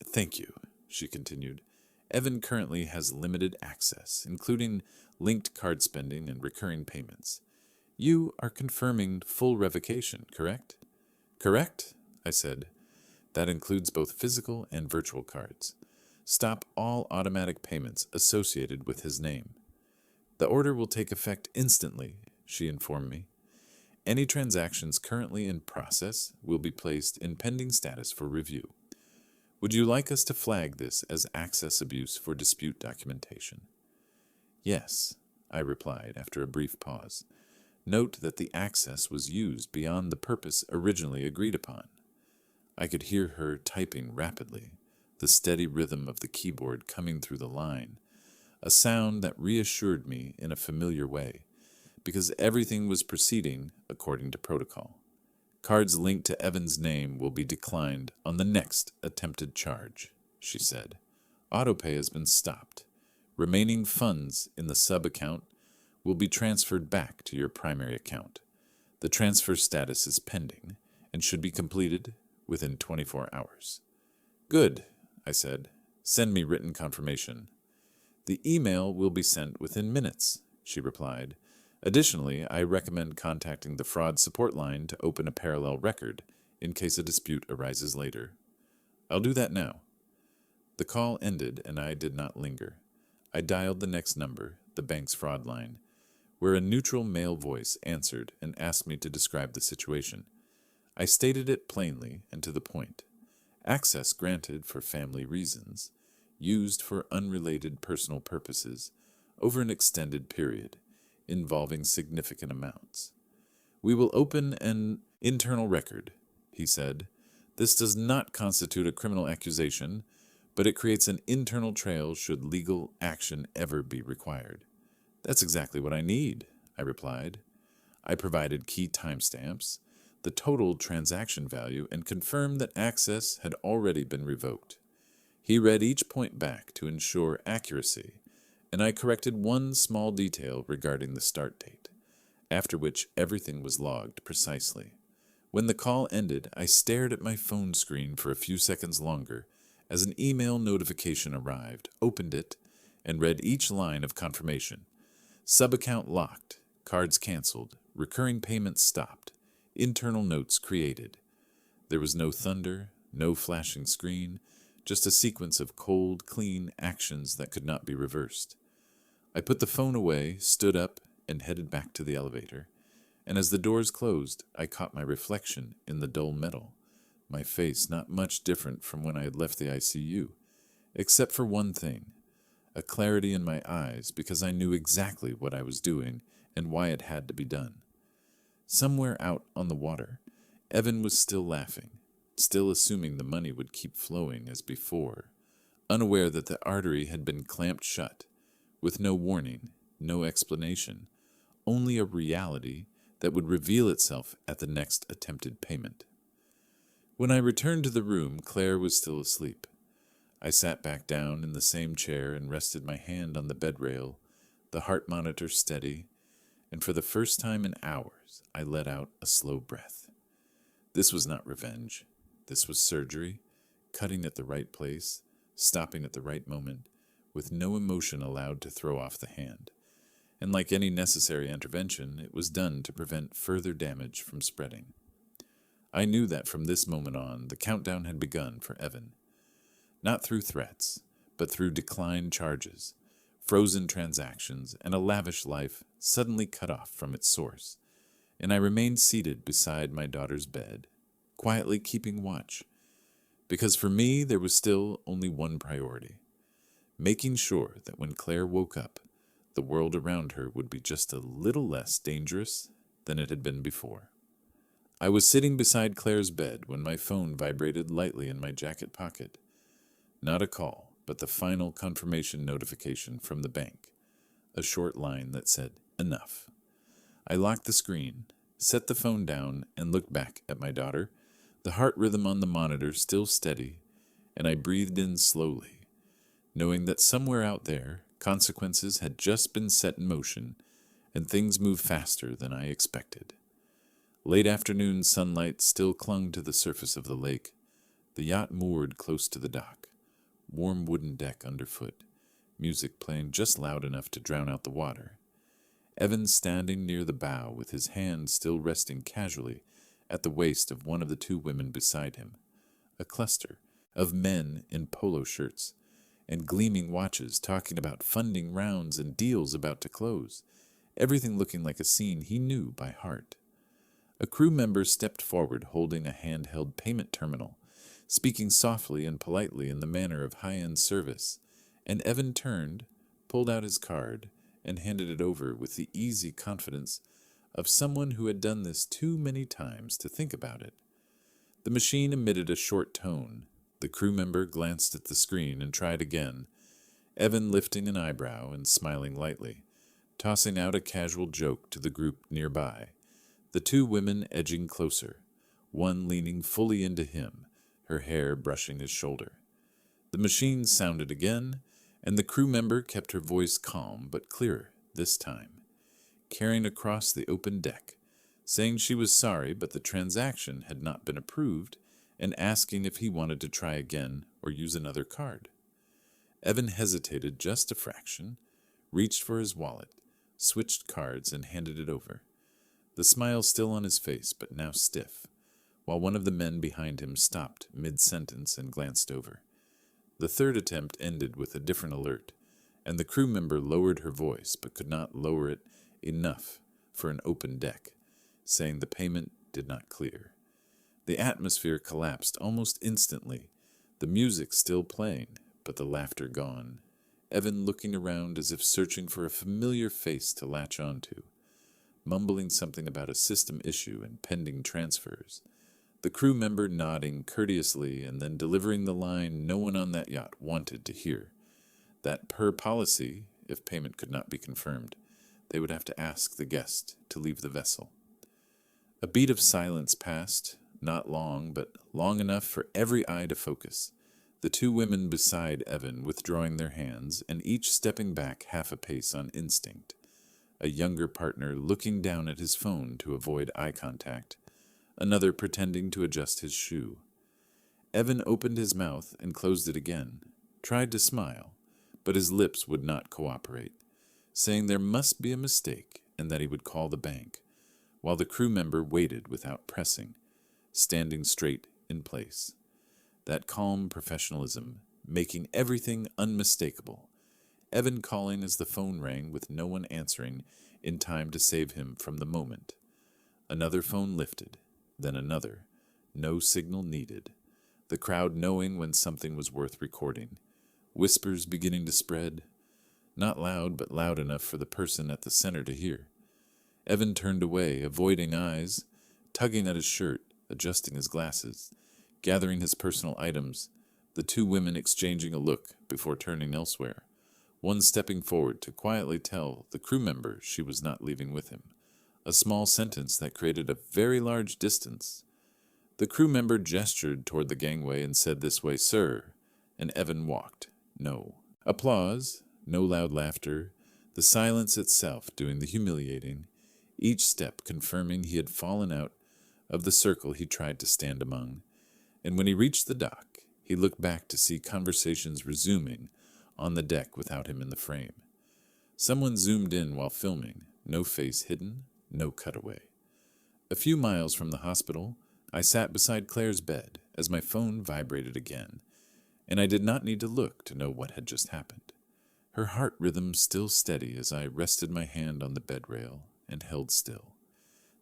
"Thank you," she continued. "Evan currently has limited access, including linked card spending and recurring payments. You are confirming full revocation, correct?" "Correct," I said. That includes both physical and virtual cards. Stop all automatic payments associated with his name. The order will take effect instantly, she informed me. Any transactions currently in process will be placed in pending status for review. Would you like us to flag this as access abuse for dispute documentation? Yes, I replied after a brief pause. Note that the access was used beyond the purpose originally agreed upon. I could hear her typing rapidly, the steady rhythm of the keyboard coming through the line, a sound that reassured me in a familiar way, because everything was proceeding according to protocol. Cards linked to Evan's name will be declined on the next attempted charge, she said. Autopay has been stopped. Remaining funds in the sub-account will be transferred back to your primary account. The transfer status is pending and should be completed within 24 hours. Good, I said. Send me written confirmation. The email will be sent within minutes, she replied. Additionally, I recommend contacting the fraud support line to open a parallel record in case a dispute arises later. I'll do that now. The call ended and I did not linger. I dialed the next number, the bank's fraud line, where a neutral male voice answered and asked me to describe the situation. I stated it plainly and to the point. Access granted for family reasons, used for unrelated personal purposes, over an extended period, involving significant amounts. We will open an internal record, he said. This does not constitute a criminal accusation, but it creates an internal trail should legal action ever be required. That's exactly what I need, I replied. I provided key timestamps, the total transaction value, and confirmed that access had already been revoked. He read each point back to ensure accuracy, and I corrected one small detail regarding the start date, after which everything was logged precisely. When the call ended, I stared at my phone screen for a few seconds longer as an email notification arrived, opened it, and read each line of confirmation. Sub-account locked, cards canceled, recurring payments stopped, internal notes created. There was no thunder, no flashing screen, just a sequence of cold, clean actions that could not be reversed. I put the phone away, stood up, and headed back to the elevator. And as the doors closed, I caught my reflection in the dull metal, my face not much different from when I had left the ICU, except for one thing, a clarity in my eyes because I knew exactly what I was doing and why it had to be done. Somewhere out on the water, Evan was still laughing, still assuming the money would keep flowing as before, unaware that the artery had been clamped shut, with no warning, no explanation, only a reality that would reveal itself at the next attempted payment. When I returned to the room, Claire was still asleep. I sat back down in the same chair and rested my hand on the bed rail, the heart monitor steady, and for the first time in hours, I let out a slow breath. This was not revenge. This was surgery, cutting at the right place, stopping at the right moment, with no emotion allowed to throw off the hand. And like any necessary intervention, it was done to prevent further damage from spreading. I knew that from this moment on, the countdown had begun for Evan. Not through threats, but through declined charges, frozen transactions, and a lavish life suddenly cut off from its source. And I remained seated beside my daughter's bed, quietly keeping watch, because for me there was still only one priority, making sure that when Claire woke up, the world around her would be just a little less dangerous than it had been before. I was sitting beside Claire's bed when my phone vibrated lightly in my jacket pocket. Not a call, but the final confirmation notification from the bank, a short line that said, "Enough." I locked the screen, set the phone down, and looked back at my daughter, the heart rhythm on the monitor still steady, and I breathed in slowly, knowing that somewhere out there, consequences had just been set in motion, and things moved faster than I expected. Late afternoon sunlight still clung to the surface of the lake, the yacht moored close to the dock, warm wooden deck underfoot, music playing just loud enough to drown out the water. Evan standing near the bow with his hand still resting casually at the waist of one of the two women beside him, a cluster of men in polo shirts and gleaming watches talking about funding rounds and deals about to close, everything looking like a scene he knew by heart. A crew member stepped forward holding a handheld payment terminal, speaking softly and politely in the manner of high-end service, and Evan turned, pulled out his card, and handed it over with the easy confidence of someone who had done this too many times to think about it. The machine emitted a short tone. The crew member glanced at the screen and tried again, Evan lifting an eyebrow and smiling lightly, tossing out a casual joke to the group nearby, the two women edging closer, one leaning fully into him, her hair brushing his shoulder. The machine sounded again, and the crew member kept her voice calm but clearer this time, carrying across the open deck, saying she was sorry but the transaction had not been approved, and asking if he wanted to try again or use another card. Evan hesitated just a fraction, reached for his wallet, switched cards, and handed it over, the smile still on his face but now stiff, while one of the men behind him stopped mid-sentence and glanced over. The third attempt ended with a different alert, and the crew member lowered her voice but could not lower it enough for an open deck, saying the payment did not clear. The atmosphere collapsed almost instantly, the music still playing, but the laughter gone. Evan looking around as if searching for a familiar face to latch onto, mumbling something about a system issue and pending transfers. The crew member nodding courteously and then delivering the line no one on that yacht wanted to hear, that per policy, if payment could not be confirmed, they would have to ask the guest to leave the vessel. A beat of silence passed, not long, but long enough for every eye to focus, the two women beside Evan withdrawing their hands and each stepping back half a pace on instinct, a younger partner looking down at his phone to avoid eye contact, another pretending to adjust his shoe. Evan opened his mouth and closed it again, tried to smile, but his lips would not cooperate, saying there must be a mistake and that he would call the bank, while the crew member waited without pressing, standing straight in place. That calm professionalism, making everything unmistakable. Evan calling as the phone rang with no one answering in time to save him from the moment. Another phone lifted, then another. No signal needed. The crowd knowing when something was worth recording. Whispers beginning to spread. Not loud, but loud enough for the person at the center to hear. Evan turned away, avoiding eyes, tugging at his shirt, adjusting his glasses, gathering his personal items, the two women exchanging a look before turning elsewhere, one stepping forward to quietly tell the crew member she was not leaving with him, a small sentence that created a very large distance. The crew member gestured toward the gangway and said, "This way, sir," and Evan walked. No. Applause, no loud laughter, the silence itself doing the humiliating, each step confirming he had fallen out of the circle he tried to stand among. And when he reached the dock, he looked back to see conversations resuming on the deck without him in the frame. Someone zoomed in while filming, no face hidden, no cutaway. A few miles from the hospital, I sat beside Claire's bed as my phone vibrated again, and I did not need to look to know what had just happened. Her heart rhythm still steady as I rested my hand on the bed rail and held still.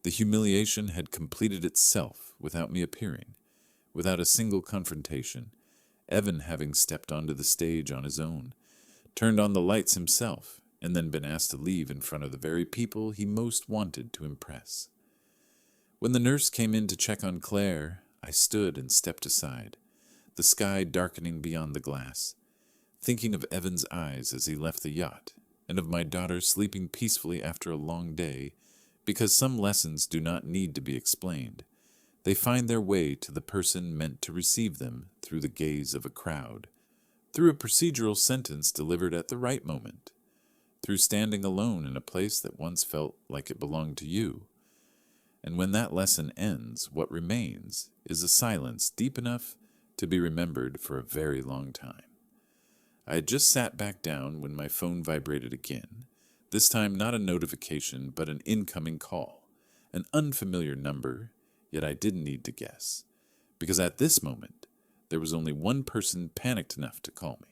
The humiliation had completed itself without me appearing, without a single confrontation, Evan having stepped onto the stage on his own, turned on the lights himself, and then been asked to leave in front of the very people he most wanted to impress. When the nurse came in to check on Claire, I stood and stepped aside, the sky darkening beyond the glass, thinking of Evan's eyes as he left the yacht, and of my daughter sleeping peacefully after a long day, because some lessons do not need to be explained. They find their way to the person meant to receive them through the gaze of a crowd, through a procedural sentence delivered at the right moment, through standing alone in a place that once felt like it belonged to you. And when that lesson ends, what remains is a silence deep enough to be remembered for a very long time. I had just sat back down when my phone vibrated again, this time not a notification but an incoming call, an unfamiliar number, yet I didn't need to guess, because at this moment, There was only one person panicked enough to call me.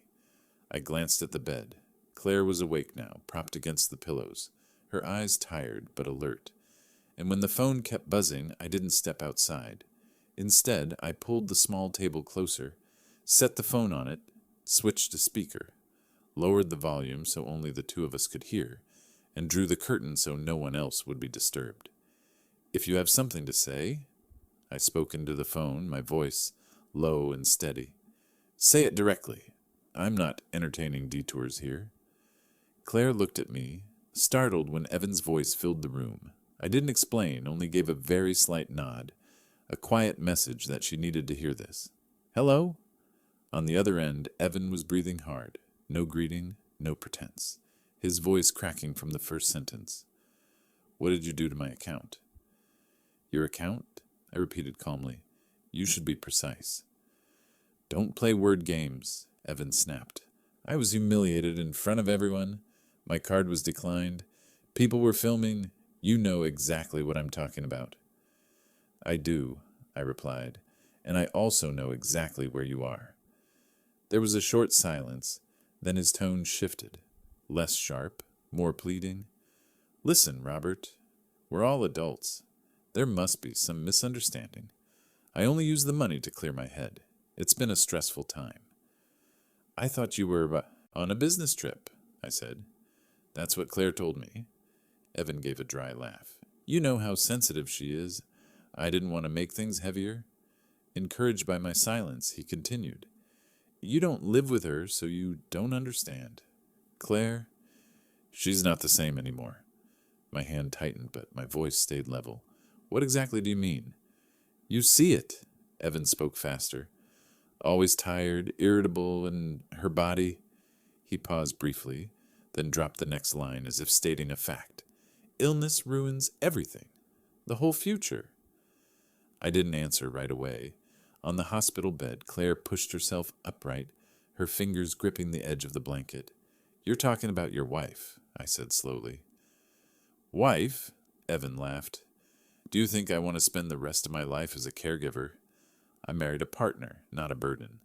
I glanced at the bed. Claire was awake now, propped against the pillows, her eyes tired but alert. And when the phone kept buzzing, I didn't step outside. Instead, I pulled the small table closer, set the phone on it, switched to speaker, lowered the volume so only the two of us could hear, and drew the curtain so no one else would be disturbed. "If you have something to say," I spoke into the phone, my voice low and steady. "Say it directly. I'm not entertaining detours here." Claire looked at me, startled when Evan's voice filled the room. I didn't explain, only gave a very slight nod, a quiet message that she needed to hear this. "Hello?" On the other end, Evan was breathing hard. No greeting, no pretense. His voice cracking from the first sentence. "What did you do to my account?" "Your account?" I repeated calmly. "You should be precise." "Don't play word games," Evan snapped. I was humiliated in front of everyone. My card was declined. People were filming. You know exactly what I'm talking about. "I do," I replied, "and I also know exactly where you are." There was a short silence, then his tone shifted, less sharp, more pleading. "Listen, Robert, we're all adults. There must be some misunderstanding. I only use the money to clear my head. It's been a stressful time." "I thought you were on a business trip," I said. "That's what Claire told me." Evan gave a dry laugh. "You know how sensitive she is. I didn't want to make things heavier." Encouraged by my silence, he continued. "You don't live with her, so you don't understand. Claire, she's not the same anymore." My hand tightened, but my voice stayed level. "What exactly do you mean?" "You see it." Evan spoke faster. "Always tired, irritable, and her body." He paused briefly, then dropped the next line as if stating a fact. "Illness ruins everything. The whole future." I didn't answer right away. On the hospital bed, Claire pushed herself upright, her fingers gripping the edge of the blanket. "You're talking about your wife," I said slowly. "Wife?" Evan laughed. "Do you think I want to spend the rest of my life as a caregiver? I married a partner, not a burden."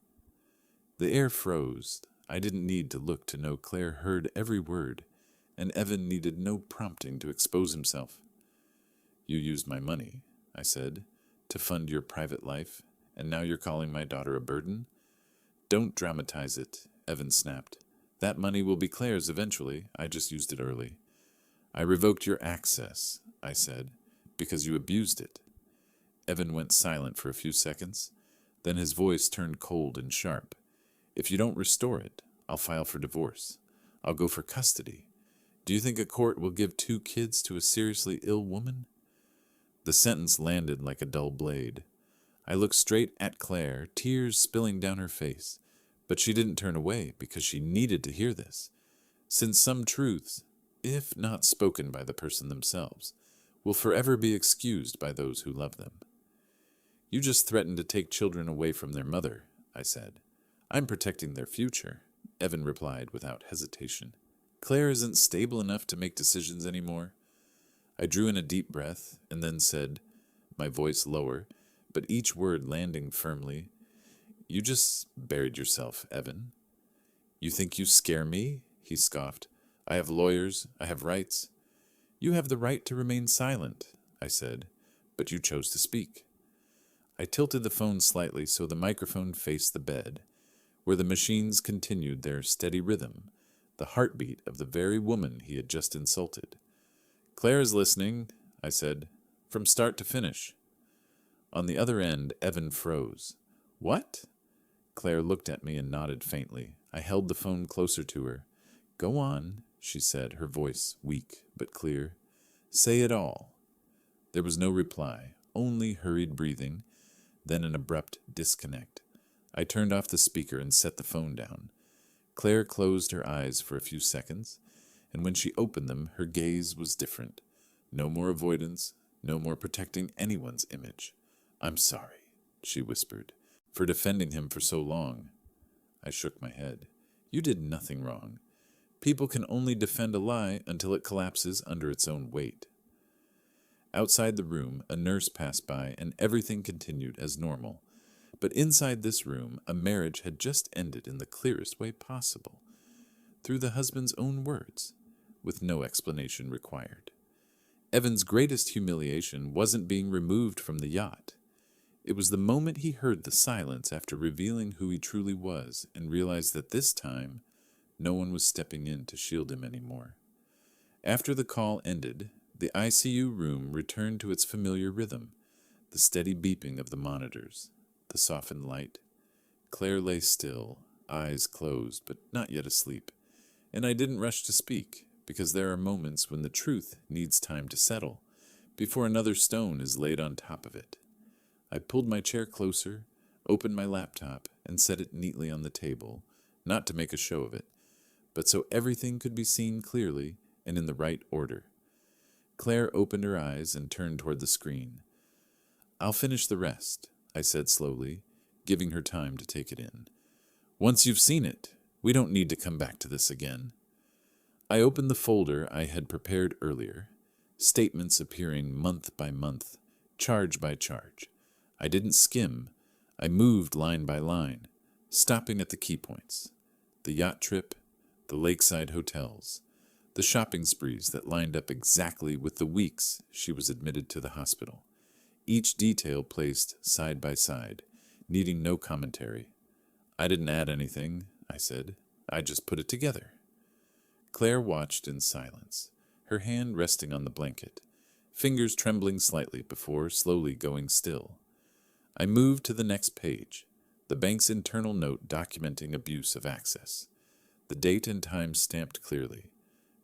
The air froze. I didn't need to look to know Claire heard every word, and Evan needed no prompting to expose himself. "You used my money," I said, "to fund your private life, and now you're calling my daughter a burden?" "Don't dramatize it," Evan snapped. "That money will be Claire's eventually. I just used it early." "I revoked your access," I said, "because you abused it." Evan went silent for a few seconds. Then his voice turned cold and sharp. "If you don't restore it, I'll file for divorce. I'll go for custody. Do you think a court will give 2 kids to a seriously ill woman?" The sentence landed like a dull blade. I looked straight at Claire, tears spilling down her face, but she didn't turn away because she needed to hear this, since some truths, if not spoken by the person themselves, will forever be excused by those who love them. "You just threatened to take children away from their mother," I said. "I'm protecting their future," Evan replied without hesitation. "Claire isn't stable enough to make decisions anymore." I drew in a deep breath and then said, my voice lower, but each word landing firmly, "You just buried yourself, Evan." "You think you scare me?" he scoffed. "I have lawyers. I have rights." "You have the right to remain silent," I said, "but you chose to speak." I tilted the phone slightly so the microphone faced the bed, where the machines continued their steady rhythm, the heartbeat of the very woman he had just insulted. "Claire is listening," I said, "from start to finish." On the other end, Evan froze. "What?" Claire looked at me and nodded faintly. I held the phone closer to her. "Go on," she said, her voice weak but clear. "Say it all." There was no reply, only hurried breathing, then an abrupt disconnect. I turned off the speaker and set the phone down. Claire closed her eyes for a few seconds, and when she opened them, her gaze was different. No more avoidance, no more protecting anyone's image. "I'm sorry," she whispered, "for defending him for so long." I shook my head. "You did nothing wrong. People can only defend a lie until it collapses under its own weight." Outside the room, a nurse passed by, and everything continued as normal. But inside this room, a marriage had just ended in the clearest way possible, through the husband's own words, with no explanation required. Evan's greatest humiliation wasn't being removed from the yacht. It was the moment he heard the silence after revealing who he truly was and realized that this time, no one was stepping in to shield him anymore. After the call ended, the ICU room returned to its familiar rhythm, the steady beeping of the monitors, the softened light. Claire lay still, eyes closed, but not yet asleep, and I didn't rush to speak, because there are moments when the truth needs time to settle, before another stone is laid on top of it. I pulled my chair closer, opened my laptop, and set it neatly on the table, not to make a show of it, but so everything could be seen clearly and in the right order. Claire opened her eyes and turned toward the screen. "I'll finish the rest," I said slowly, giving her time to take it in. "Once you've seen it, we don't need to come back to this again." I opened the folder I had prepared earlier, statements appearing month by month, charge by charge. I didn't skim. I moved line by line, stopping at the key points: the yacht trip, the lakeside hotels, the shopping sprees that lined up exactly with the weeks she was admitted to the hospital, each detail placed side by side, needing no commentary. "I didn't add anything," I said. "I just put it together." Claire watched in silence, her hand resting on the blanket, fingers trembling slightly before slowly going still. I moved to the next page, the bank's internal note documenting abuse of access, the date and time stamped clearly.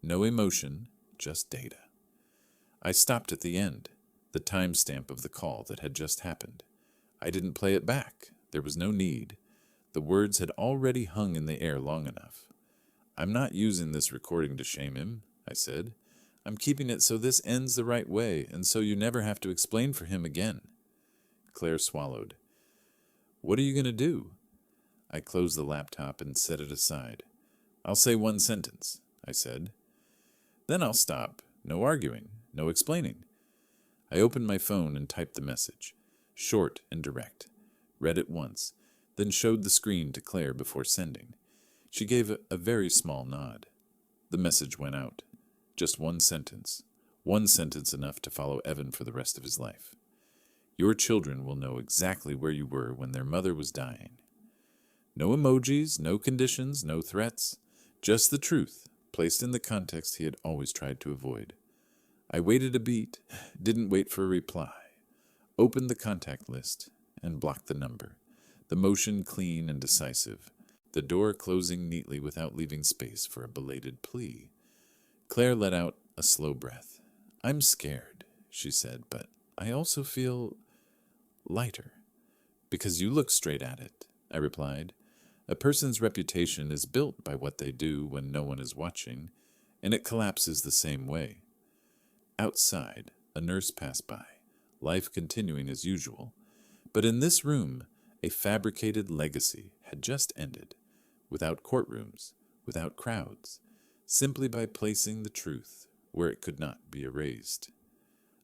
No emotion, just data. I stopped at the end, the timestamp of the call that had just happened. I didn't play it back. There was no need. The words had already hung in the air long enough. "I'm not using this recording to shame him," I said. "I'm keeping it so this ends the right way, and so you never have to explain for him again." Claire swallowed. "What are you going to do?" I closed the laptop and set it aside. "I'll say one sentence," I said. "Then I'll stop. No arguing, no explaining." I opened my phone and typed the message, short and direct, read it once, then showed the screen to Claire before sending. She gave a very small nod. The message went out. Just one sentence enough to follow Evan for the rest of his life. "Your children will know exactly where you were when their mother was dying." No emojis, no conditions, no threats, just the truth, placed in the context he had always tried to avoid. I waited a beat, didn't wait for a reply, opened the contact list, and blocked the number, the motion clean and decisive, the door closing neatly without leaving space for a belated plea. Claire let out a slow breath. "I'm scared," she said, "but I also feel lighter." "Because you look straight at it," I replied. "A person's reputation is built by what they do when no one is watching, and it collapses the same way." Outside, a nurse passed by, life continuing as usual. But in this room, a fabricated legacy had just ended, without courtrooms, without crowds, simply by placing the truth where it could not be erased.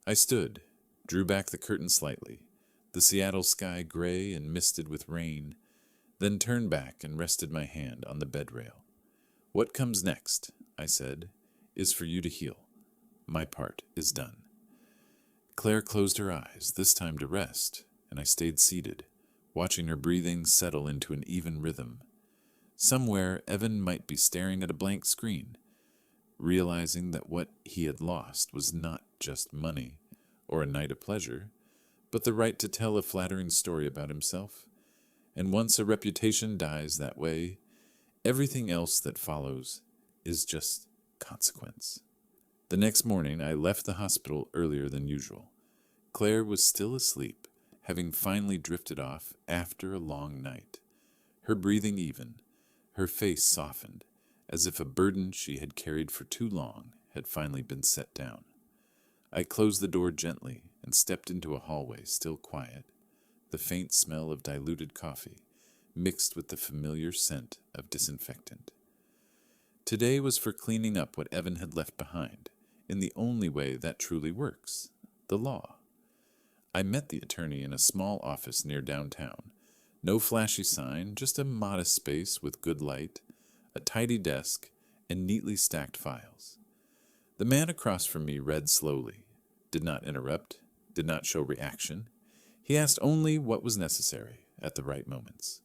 I stood, drew back the curtain slightly, the Seattle sky gray and misted with rain, then turned back and rested my hand on the bed rail. "What comes next," I said, "is for you to heal. My part is done." Claire closed her eyes, this time to rest, and I stayed seated, watching her breathing settle into an even rhythm. Somewhere, Evan might be staring at a blank screen, realizing that what he had lost was not just money or a night of pleasure, but the right to tell a flattering story about himself. And once a reputation dies that way, everything else that follows is just consequence. The next morning, I left the hospital earlier than usual. Claire was still asleep, having finally drifted off after a long night. Her breathing even, her face softened, as if a burden she had carried for too long had finally been set down. I closed the door gently and stepped into a hallway still quiet, the faint smell of diluted coffee mixed with the familiar scent of disinfectant. Today was for cleaning up what Evan had left behind, in the only way that truly works, the law. I met the attorney in a small office near downtown, No flashy sign, just a modest space with good light, a tidy desk, and neatly stacked files. The man across from me read slowly, did not interrupt, did not show reaction. He asked only what was necessary at the right moments.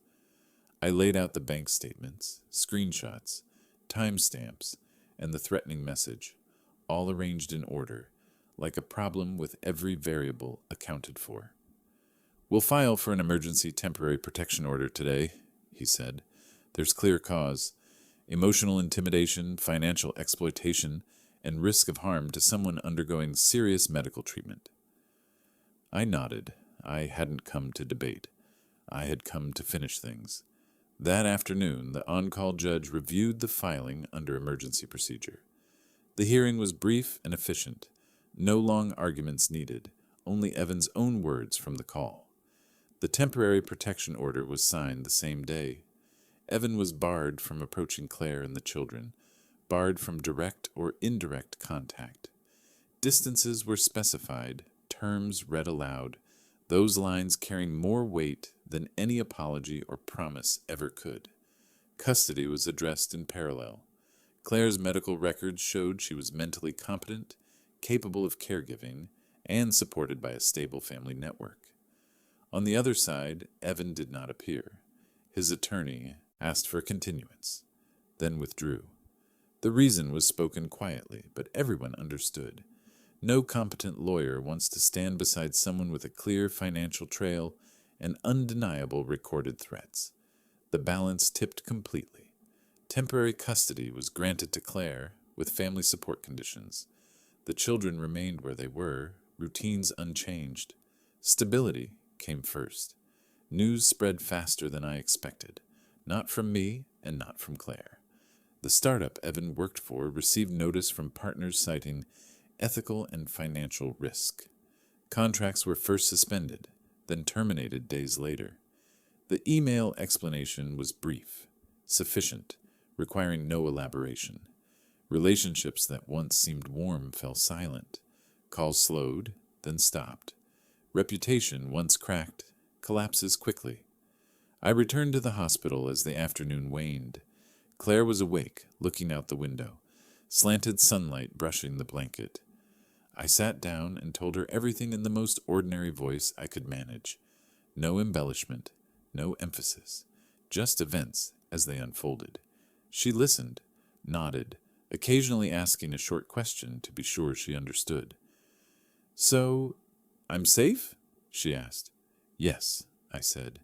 I laid out the bank statements, screenshots, timestamps, and the threatening message, all arranged in order, like a problem with every variable accounted for. "We'll file for an emergency temporary protection order today," he said. "There's clear cause: emotional intimidation, financial exploitation, and risk of harm to someone undergoing serious medical treatment." I nodded. I hadn't come to debate. I had come to finish things. That afternoon, the on-call judge reviewed the filing under emergency procedure. The hearing was brief and efficient. No long arguments needed, only Evan's own words from the call. The temporary protection order was signed the same day. Evan was barred from approaching Claire and the children, barred from direct or indirect contact. Distances were specified, terms read aloud, those lines carrying more weight than any apology or promise ever could. Custody was addressed in parallel. Claire's medical records showed she was mentally competent, capable of caregiving, and supported by a stable family network. On the other side, Evan did not appear. His attorney asked for continuance, then withdrew. The reason was spoken quietly, but everyone understood. No competent lawyer wants to stand beside someone with a clear financial trail and undeniable recorded threats. The balance tipped completely. Temporary custody was granted to Claire, with family support conditions. The children remained where they were, routines unchanged. Stability came first. News spread faster than I expected, not from me and not from Claire. The startup Evan worked for received notice from partners citing ethical and financial risk. Contracts were first suspended, then terminated days later. The email explanation was brief, sufficient, requiring no elaboration. Relationships that once seemed warm fell silent. Calls slowed, then stopped. Reputation, once cracked, collapses quickly. I returned to the hospital as the afternoon waned. Claire was awake, looking out the window, slanted sunlight brushing the blanket. I sat down and told her everything in the most ordinary voice I could manage. No embellishment, no emphasis, just events as they unfolded. She listened, nodded, occasionally asking a short question to be sure she understood. "So, I'm safe?" she asked. "Yes," I said.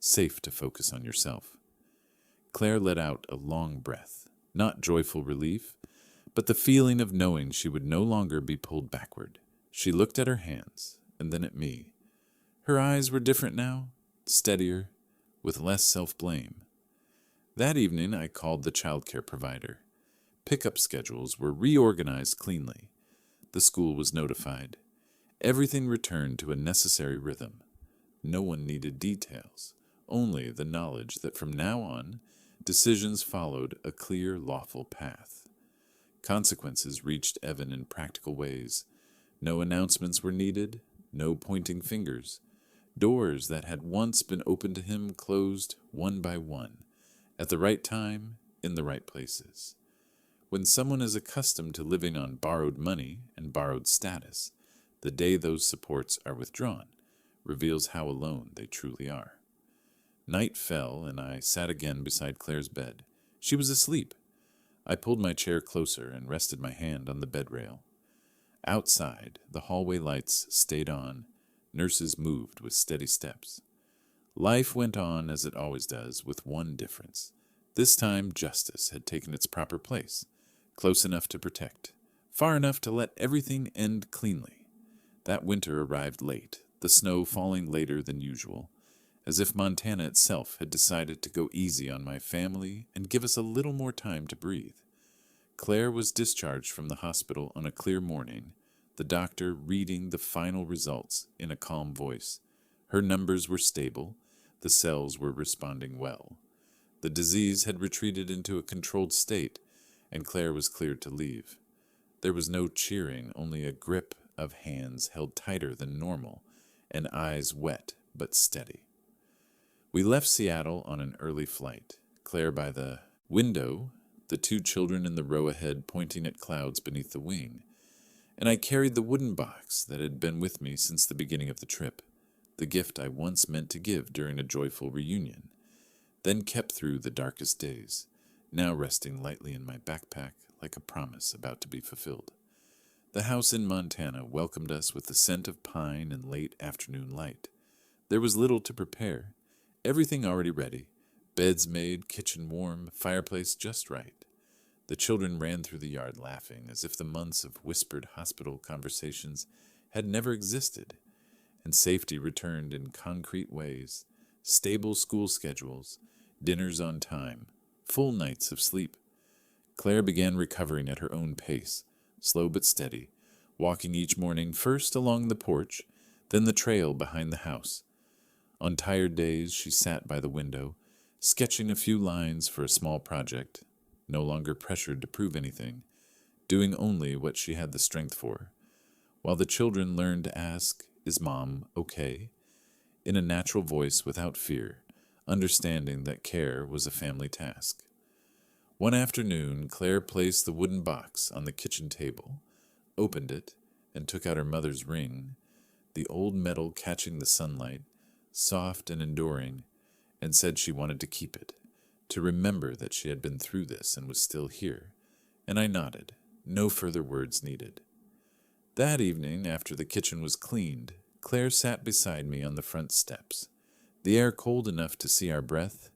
"Safe to focus on yourself." Claire let out a long breath, not joyful relief, but the feeling of knowing she would no longer be pulled backward. She looked at her hands, and then at me. Her eyes were different now, steadier, with less self-blame. That evening I called the childcare provider. Pickup schedules were reorganized cleanly. The school was notified. Everything returned to a necessary rhythm. No one needed details, only the knowledge that from now on, decisions followed a clear, lawful path. Consequences reached Evan in practical ways. No announcements were needed, no pointing fingers. Doors that had once been open to him closed one by one, at the right time, in the right places. When someone is accustomed to living on borrowed money and borrowed status, the day those supports are withdrawn reveals how alone they truly are. Night fell, and I sat again beside Claire's bed. She was asleep. I pulled my chair closer and rested my hand on the bed rail. Outside, the hallway lights stayed on. Nurses moved with steady steps. Life went on as it always does, with one difference. This time, justice had taken its proper place, close enough to protect, far enough to let everything end cleanly. That winter arrived late, the snow falling later than usual, as if Montana itself had decided to go easy on my family and give us a little more time to breathe. Claire was discharged from the hospital on a clear morning, the doctor reading the final results in a calm voice. Her numbers were stable, the cells were responding well. The disease had retreated into a controlled state, and Claire was cleared to leave. There was no cheering, only a grip of hands held tighter than normal, and eyes wet but steady. We left Seattle on an early flight, Claire by the window, the two children in the row ahead pointing at clouds beneath the wing, and I carried the wooden box that had been with me since the beginning of the trip, the gift I once meant to give during a joyful reunion, then kept through the darkest days, now resting lightly in my backpack like a promise about to be fulfilled. The house in Montana welcomed us with the scent of pine and late afternoon light. There was little to prepare, everything already ready, beds made, kitchen warm, fireplace just right. The children ran through the yard laughing as if the months of whispered hospital conversations had never existed, and safety returned in concrete ways, stable school schedules, dinners on time, full nights of sleep. Claire began recovering at her own pace, slow but steady, walking each morning first along the porch, then the trail behind the house. On tired days, she sat by the window, sketching a few lines for a small project, no longer pressured to prove anything, doing only what she had the strength for, while the children learned to ask, "Is Mom okay?" in a natural voice without fear, understanding that care was a family task. One afternoon, Claire placed the wooden box on the kitchen table, opened it, and took out her mother's ring, the old metal catching the sunlight, soft and enduring, and said she wanted to keep it, to remember that she had been through this and was still here, and I nodded, no further words needed. That evening, after the kitchen was cleaned, Claire sat beside me on the front steps, the air cold enough to see our breath,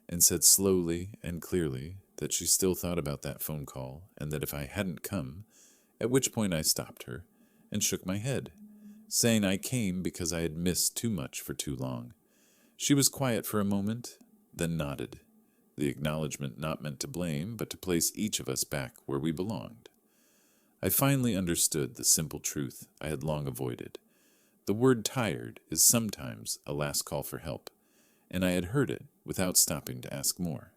and said slowly and clearly that she still thought about that phone call, and that if I hadn't come, at which point I stopped her and shook my head, saying I came because I had missed too much for too long. She was quiet for a moment, then nodded, the acknowledgement not meant to blame, but to place each of us back where we belonged. I finally understood the simple truth I had long avoided. The word tired is sometimes a last call for help, and I had heard it without stopping to ask more.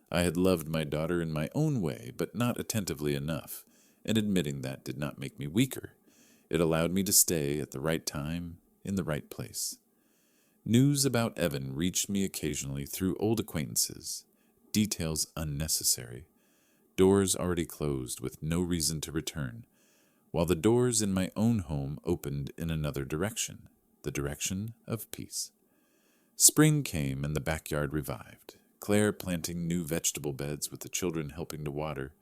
I had loved my daughter in my own way, but not attentively enough, and admitting that did not make me weaker. It allowed me to stay at the right time, in the right place. News about Evan reached me occasionally through old acquaintances, details unnecessary, doors already closed with no reason to return, while the doors in my own home opened in another direction, the direction of peace. Spring came and the backyard revived, Claire planting new vegetable beds with the children helping to water,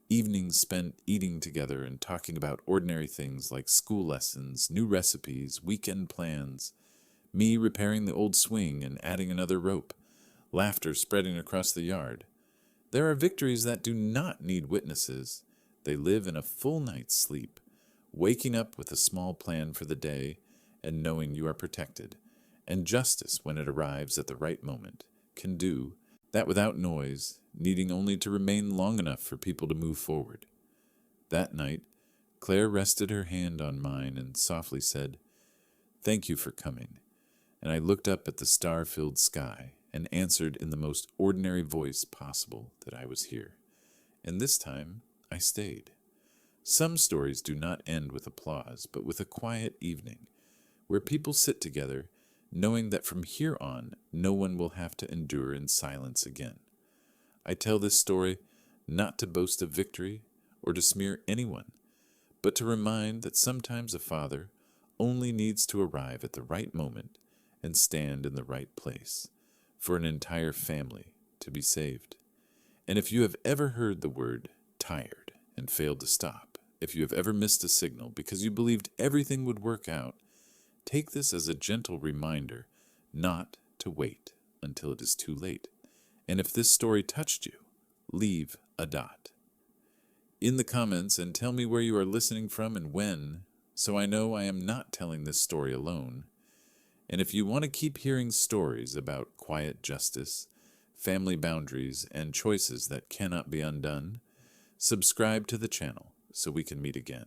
evenings spent eating together and talking about ordinary things like school lessons, new recipes, weekend plans, me repairing the old swing and adding another rope, laughter spreading across the yard. There are victories that do not need witnesses. They live in a full night's sleep, waking up with a small plan for the day and knowing you are protected, and justice, when it arrives at the right moment, can do that without noise, needing only to remain long enough for people to move forward. That night, Claire rested her hand on mine and softly said, "Thank you for coming," and I looked up at the star-filled sky and answered in the most ordinary voice possible that I was here. And this time, I stayed. Some stories do not end with applause, but with a quiet evening, where people sit together, knowing that from here on, no one will have to endure in silence again. I tell this story not to boast of victory or to smear anyone, but to remind that sometimes a father only needs to arrive at the right moment and stand in the right place for an entire family to be saved. And if you have ever heard the word tired and failed to stop, if you have ever missed a signal because you believed everything would work out, take this as a gentle reminder not to wait until it is too late. And if this story touched you, leave a dot in the comments and tell me where you are listening from and when, so I know I am not telling this story alone. And if you want to keep hearing stories about quiet justice, family boundaries, and choices that cannot be undone, subscribe to the channel so we can meet again.